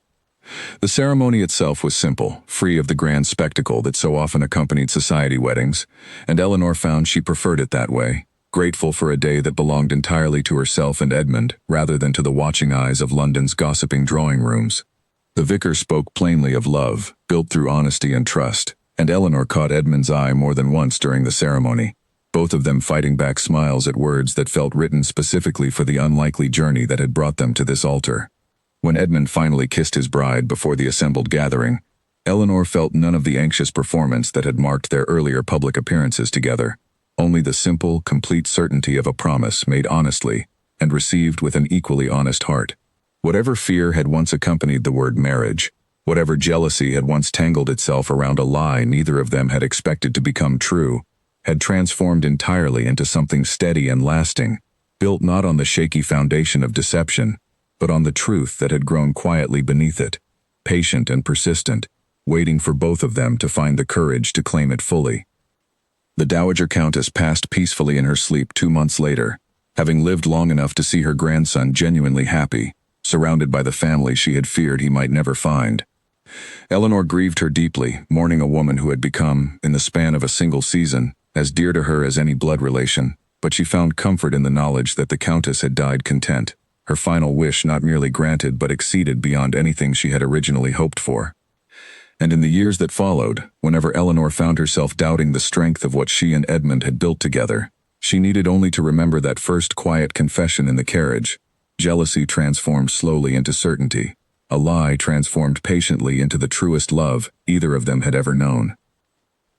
The ceremony itself was simple, free of the grand spectacle that so often accompanied society weddings, and Eleanor found she preferred it that way, grateful for a day that belonged entirely to herself and Edmund rather than to the watching eyes of London's gossiping drawing rooms. The vicar spoke plainly of love, built through honesty and trust, and Eleanor caught Edmund's eye more than once during the ceremony, both of them fighting back smiles at words that felt written specifically for the unlikely journey that had brought them to this altar. When Edmund finally kissed his bride before the assembled gathering, Eleanor felt none of the anxious performance that had marked their earlier public appearances together, only the simple, complete certainty of a promise made honestly and received with an equally honest heart. Whatever fear had once accompanied the word marriage, whatever jealousy had once tangled itself around a lie neither of them had expected to become true, had transformed entirely into something steady and lasting, built not on the shaky foundation of deception, but on the truth that had grown quietly beneath it, patient and persistent, waiting for both of them to find the courage to claim it fully. The Dowager Countess passed peacefully in her sleep 2 months later, having lived long enough to see her grandson genuinely happy, surrounded by the family she had feared he might never find. Eleanor grieved her deeply, mourning a woman who had become, in the span of a single season, as dear to her as any blood relation, but she found comfort in the knowledge that the Countess had died content, her final wish not merely granted but exceeded beyond anything she had originally hoped for. And in the years that followed, whenever Eleanor found herself doubting the strength of what she and Edmund had built together, she needed only to remember that first quiet confession in the carriage. Jealousy transformed slowly into certainty. A lie transformed patiently into the truest love either of them had ever known.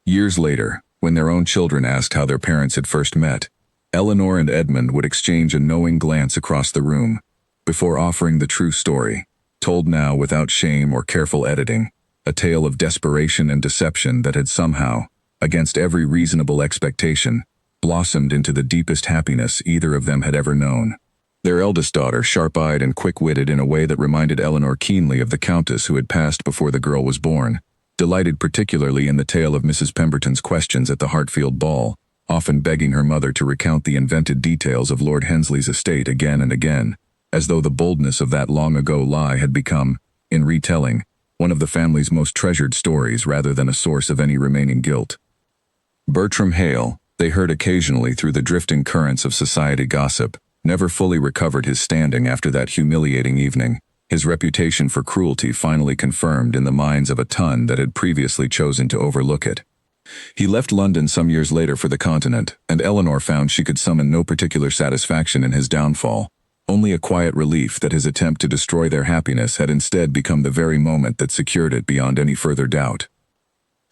Years later, when their own children asked how their parents had first met, Eleanor and Edmund would exchange a knowing glance across the room, before offering the true story, told now without shame or careful editing, a tale of desperation and deception that had somehow, against every reasonable expectation, blossomed into the deepest happiness either of them had ever known. Their eldest daughter, sharp-eyed and quick-witted in a way that reminded Eleanor keenly of the Countess who had passed before the girl was born, delighted particularly in the tale of Mrs. Pemberton's questions at the Hartfield ball, often begging her mother to recount the invented details of Lord Hensley's estate again and again, as though the boldness of that long-ago lie had become, in retelling, one of the family's most treasured stories rather than a source of any remaining guilt. Bertram Hale, they heard occasionally through the drifting currents of society gossip, never fully recovered his standing after that humiliating evening, his reputation for cruelty finally confirmed in the minds of a ton that had previously chosen to overlook it. He left London some years later for the continent, and Eleanor found she could summon no particular satisfaction in his downfall, only a quiet relief that his attempt to destroy their happiness had instead become the very moment that secured it beyond any further doubt.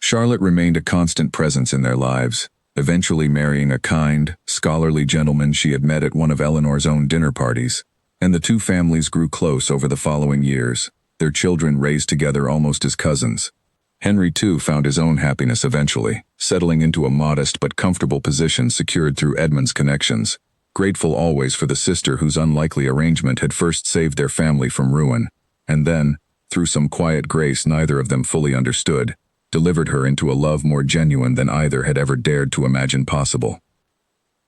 Charlotte remained a constant presence in their lives, eventually marrying a kind, scholarly gentleman she had met at one of Eleanor's own dinner parties, and the two families grew close over the following years, their children raised together almost as cousins. Henry, too, found his own happiness eventually, settling into a modest but comfortable position secured through Edmund's connections, grateful always for the sister whose unlikely arrangement had first saved their family from ruin, and then, through some quiet grace neither of them fully understood, delivered her into a love more genuine than either had ever dared to imagine possible.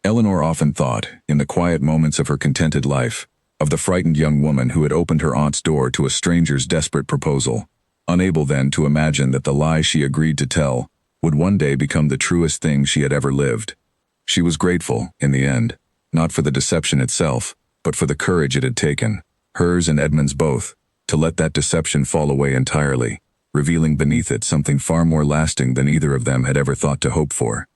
Eleanor often thought, in the quiet moments of her contented life, of the frightened young woman who had opened her aunt's door to a stranger's desperate proposal, unable then to imagine that the lie she agreed to tell would one day become the truest thing she had ever lived. She was grateful, in the end, not for the deception itself, but for the courage it had taken, hers and Edmund's both, to let that deception fall away entirely, revealing beneath it something far more lasting than either of them had ever thought to hope for.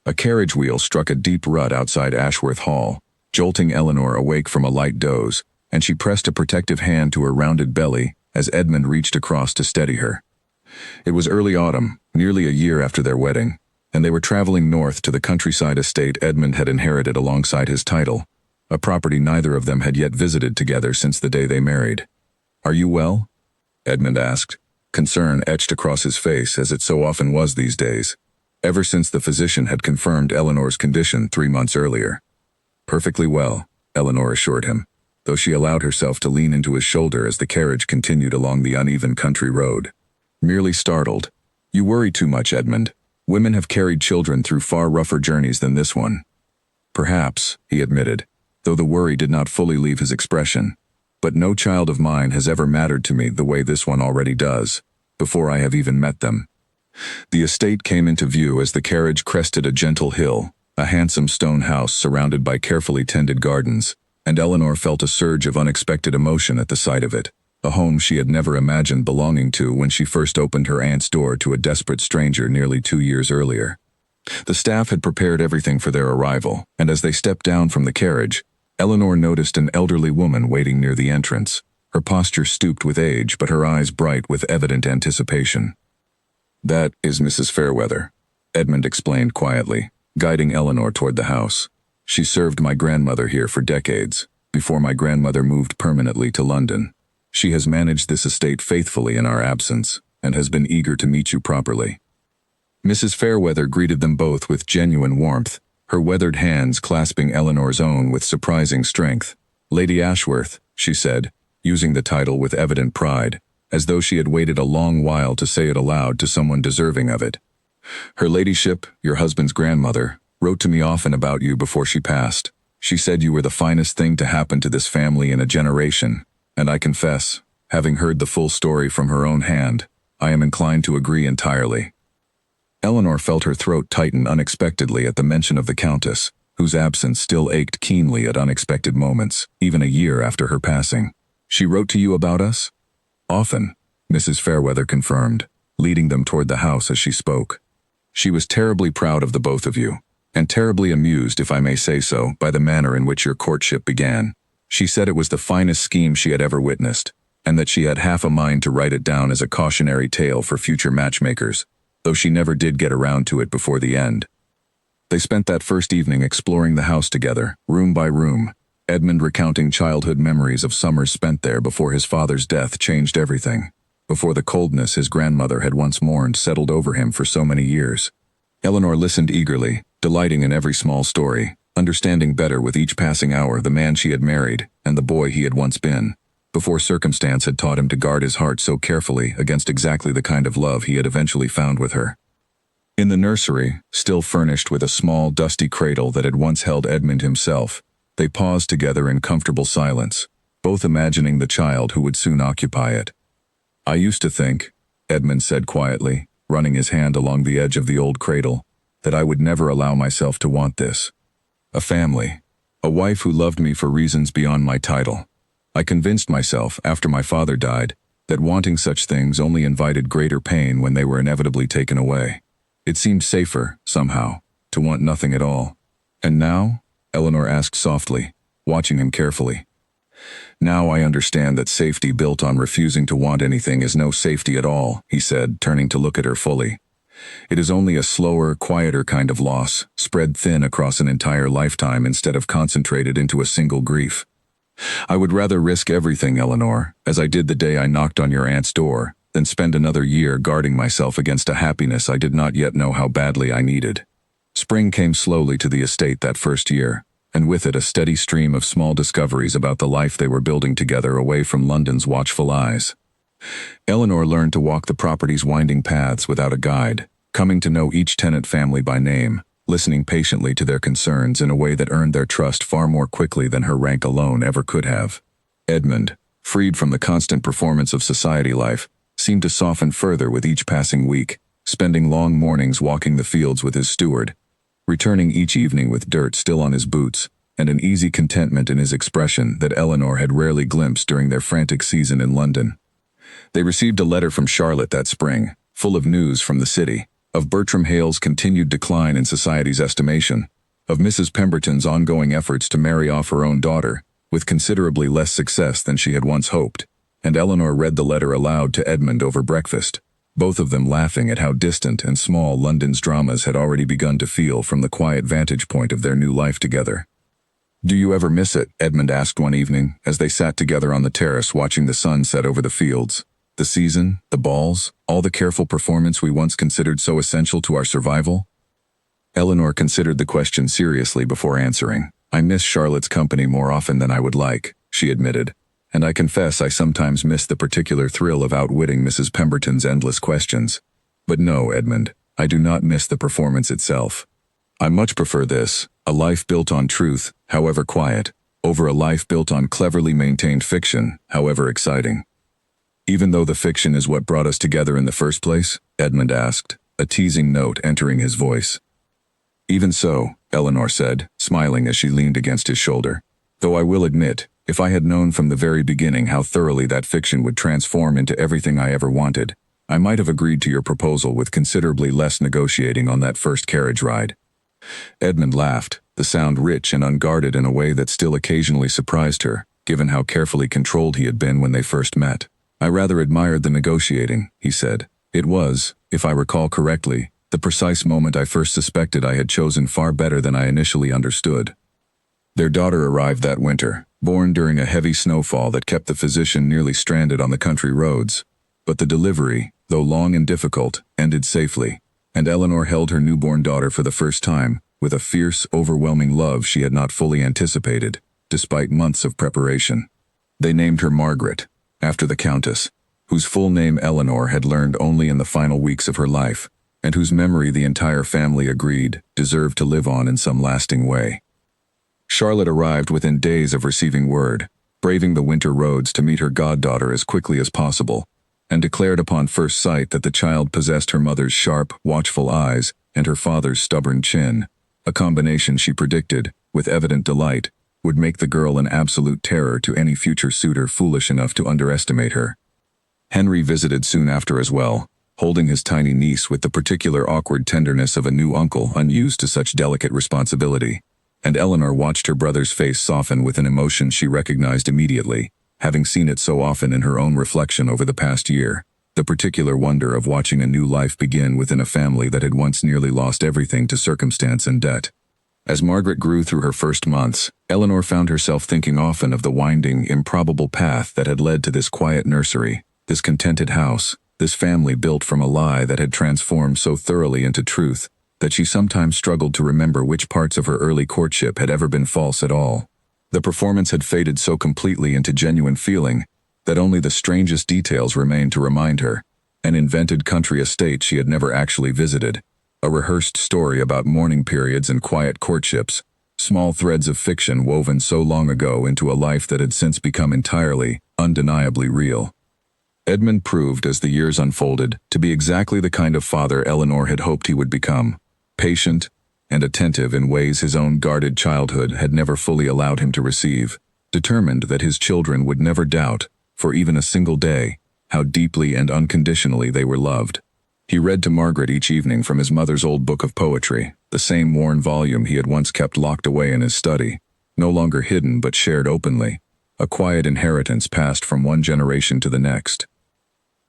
A carriage wheel struck a deep rut outside Ashworth Hall, jolting Eleanor awake from a light doze, and she pressed a protective hand to her rounded belly as Edmund reached across to steady her. It was early autumn, nearly a year after their wedding, and they were traveling north to the countryside estate Edmund had inherited alongside his title, a property neither of them had yet visited together since the day they married. "Are you well?" Edmund asked, concern etched across his face as it so often was these days, ever since the physician had confirmed Eleanor's condition 3 months earlier. "Perfectly well," Eleanor assured him, though she allowed herself to lean into his shoulder as the carriage continued along the uneven country road. Merely startled. "You worry too much, Edmund. Women have carried children through far rougher journeys than this one." "Perhaps," he admitted, though the worry did not fully leave his expression. "But no child of mine has ever mattered to me the way this one already does, before I have even met them." The estate came into view as the carriage crested a gentle hill, a handsome stone house surrounded by carefully tended gardens, and Eleanor felt a surge of unexpected emotion at the sight of it, a home she had never imagined belonging to when she first opened her aunt's door to a desperate stranger nearly 2 years earlier. The staff had prepared everything for their arrival, and as they stepped down from the carriage, Eleanor noticed an elderly woman waiting near the entrance, her posture stooped with age but her eyes bright with evident anticipation. "That is Mrs. Fairweather," Edmund explained quietly, guiding Eleanor toward the house. "She served my grandmother here for decades, before my grandmother moved permanently to London. She has managed this estate faithfully in our absence, and has been eager to meet you properly." Mrs. Fairweather greeted them both with genuine warmth, her weathered hands clasping Eleanor's own with surprising strength. "Lady Ashworth," she said, using the title with evident pride, as though she had waited a long while to say it aloud to someone deserving of it. "Her ladyship, your husband's grandmother, wrote to me often about you before she passed. She said you were the finest thing to happen to this family in a generation, and I confess, having heard the full story from her own hand, I am inclined to agree entirely." Eleanor felt her throat tighten unexpectedly at the mention of the Countess, whose absence still ached keenly at unexpected moments, even a year after her passing. "She wrote to you about us?" "Often," Mrs. Fairweather confirmed, leading them toward the house as she spoke. "She was terribly proud of the both of you, and terribly amused, if I may say so, by the manner in which your courtship began. She said it was the finest scheme she had ever witnessed, and that she had half a mind to write it down as a cautionary tale for future matchmakers, though she never did get around to it before the end." They spent that first evening exploring the house together, room by room, Edmund recounting childhood memories of summers spent there before his father's death changed everything, before the coldness his grandmother had once mourned settled over him for so many years. Eleanor listened eagerly, delighting in every small story, understanding better with each passing hour the man she had married and the boy he had once been, before circumstance had taught him to guard his heart so carefully against exactly the kind of love he had eventually found with her. In the nursery, still furnished with a small, dusty cradle that had once held Edmund himself, they paused together in comfortable silence, both imagining the child who would soon occupy it. "I used to think," Edmund said quietly, running his hand along the edge of the old cradle, "that I would never allow myself to want this. A family. A wife who loved me for reasons beyond my title. I convinced myself, after my father died, that wanting such things only invited greater pain when they were inevitably taken away. It seemed safer, somehow, to want nothing at all. And now?" Eleanor asked softly, watching him carefully. "Now I understand that safety built on refusing to want anything is no safety at all," he said, turning to look at her fully. "It is only a slower, quieter kind of loss, spread thin across an entire lifetime instead of concentrated into a single grief. I would rather risk everything, Eleanor, as I did the day I knocked on your aunt's door, than spend another year guarding myself against a happiness I did not yet know how badly I needed." Spring came slowly to the estate that first year, and with it a steady stream of small discoveries about the life they were building together away from London's watchful eyes. Eleanor learned to walk the property's winding paths without a guide, coming to know each tenant family by name, listening patiently to their concerns in a way that earned their trust far more quickly than her rank alone ever could have. Edmund, freed from the constant performance of society life, seemed to soften further with each passing week, spending long mornings walking the fields with his steward, returning each evening with dirt still on his boots, and an easy contentment in his expression that Eleanor had rarely glimpsed during their frantic season in London. They received a letter from Charlotte that spring, full of news from the city, of Bertram Hale's continued decline in society's estimation, of Mrs. Pemberton's ongoing efforts to marry off her own daughter, with considerably less success than she had once hoped, and Eleanor read the letter aloud to Edmund over breakfast, both of them laughing at how distant and small London's dramas had already begun to feel from the quiet vantage point of their new life together. "Do you ever miss it?" Edmund asked one evening, as they sat together on the terrace watching the sun set over the fields. "The season, the balls, all the careful performance we once considered so essential to our survival?" Eleanor considered the question seriously before answering. "I miss Charlotte's company more often than I would like," she admitted, "and I confess I sometimes miss the particular thrill of outwitting Mrs. Pemberton's endless questions. But no, Edmund, I do not miss the performance itself. I much prefer this, a life built on truth, however quiet, over a life built on cleverly maintained fiction, however exciting." "Even though the fiction is what brought us together in the first place?" Edmund asked, a teasing note entering his voice. "Even so," Eleanor said, smiling as she leaned against his shoulder. "Though I will admit, if I had known from the very beginning how thoroughly that fiction would transform into everything I ever wanted, I might have agreed to your proposal with considerably less negotiating on that first carriage ride." Edmund laughed, the sound rich and unguarded in a way that still occasionally surprised her, given how carefully controlled he had been when they first met. "I rather admired the negotiating," he said. "It was, if I recall correctly, the precise moment I first suspected I had chosen far better than I initially understood." Their daughter arrived that winter, born during a heavy snowfall that kept the physician nearly stranded on the country roads. But the delivery, though long and difficult, ended safely, and Eleanor held her newborn daughter for the first time, with a fierce, overwhelming love she had not fully anticipated, despite months of preparation. They named her Margaret, after the Countess, whose full name Eleanor had learned only in the final weeks of her life, and whose memory the entire family agreed deserved to live on in some lasting way. Charlotte arrived within days of receiving word, braving the winter roads to meet her goddaughter as quickly as possible, and declared upon first sight that the child possessed her mother's sharp, watchful eyes and her father's stubborn chin, a combination she predicted, with evident delight, would make the girl an absolute terror to any future suitor foolish enough to underestimate her. Henry visited soon after as well, holding his tiny niece with the particular awkward tenderness of a new uncle unused to such delicate responsibility, and Eleanor watched her brother's face soften with an emotion she recognized immediately, having seen it so often in her own reflection over the past year, the particular wonder of watching a new life begin within a family that had once nearly lost everything to circumstance and debt. As Margaret grew through her first months, Eleanor found herself thinking often of the winding, improbable path that had led to this quiet nursery, this contented house, this family built from a lie that had transformed so thoroughly into truth that she sometimes struggled to remember which parts of her early courtship had ever been false at all. The performance had faded so completely into genuine feeling that only the strangest details remained to remind her: an invented country estate she had never actually visited, a rehearsed story about mourning periods and quiet courtships, small threads of fiction woven so long ago into a life that had since become entirely, undeniably real. Edmund proved, as the years unfolded, to be exactly the kind of father Eleanor had hoped he would become: patient and attentive in ways his own guarded childhood had never fully allowed him to receive, determined that his children would never doubt, for even a single day, how deeply and unconditionally they were loved. He read to Margaret each evening from his mother's old book of poetry, the same worn volume he had once kept locked away in his study, no longer hidden but shared openly, a quiet inheritance passed from one generation to the next.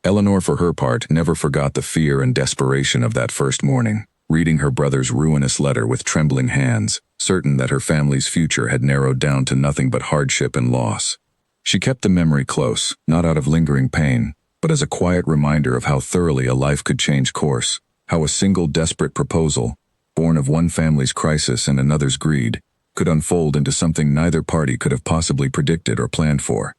Eleanor, for her part, never forgot the fear and desperation of that first morning, reading her brother's ruinous letter with trembling hands, certain that her family's future had narrowed down to nothing but hardship and loss. She kept the memory close, not out of lingering pain, but as a quiet reminder of how thoroughly a life could change course, how a single desperate proposal, born of one family's crisis and another's greed, could unfold into something neither party could have possibly predicted or planned for.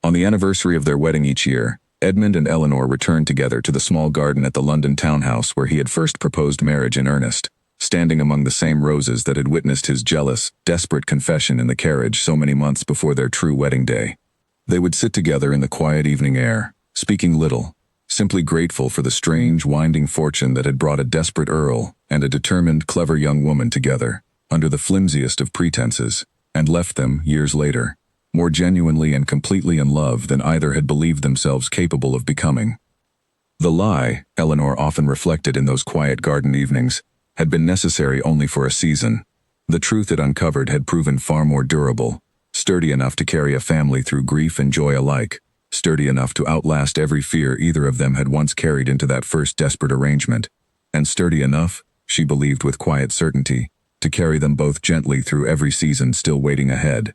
On the anniversary of their wedding each year, Edmund and Eleanor returned together to the small garden at the London townhouse where he had first proposed marriage in earnest, standing among the same roses that had witnessed his jealous, desperate confession in the carriage so many months before their true wedding day. They would sit together in the quiet evening air, speaking little, simply grateful for the strange, winding fortune that had brought a desperate earl and a determined, clever young woman together, under the flimsiest of pretenses, and left them, years later, more genuinely and completely in love than either had believed themselves capable of becoming. The lie, Eleanor often reflected in those quiet garden evenings, had been necessary only for a season. The truth it uncovered had proven far more durable, sturdy enough to carry a family through grief and joy alike, sturdy enough to outlast every fear either of them had once carried into that first desperate arrangement, and sturdy enough, she believed with quiet certainty, to carry them both gently through every season still waiting ahead.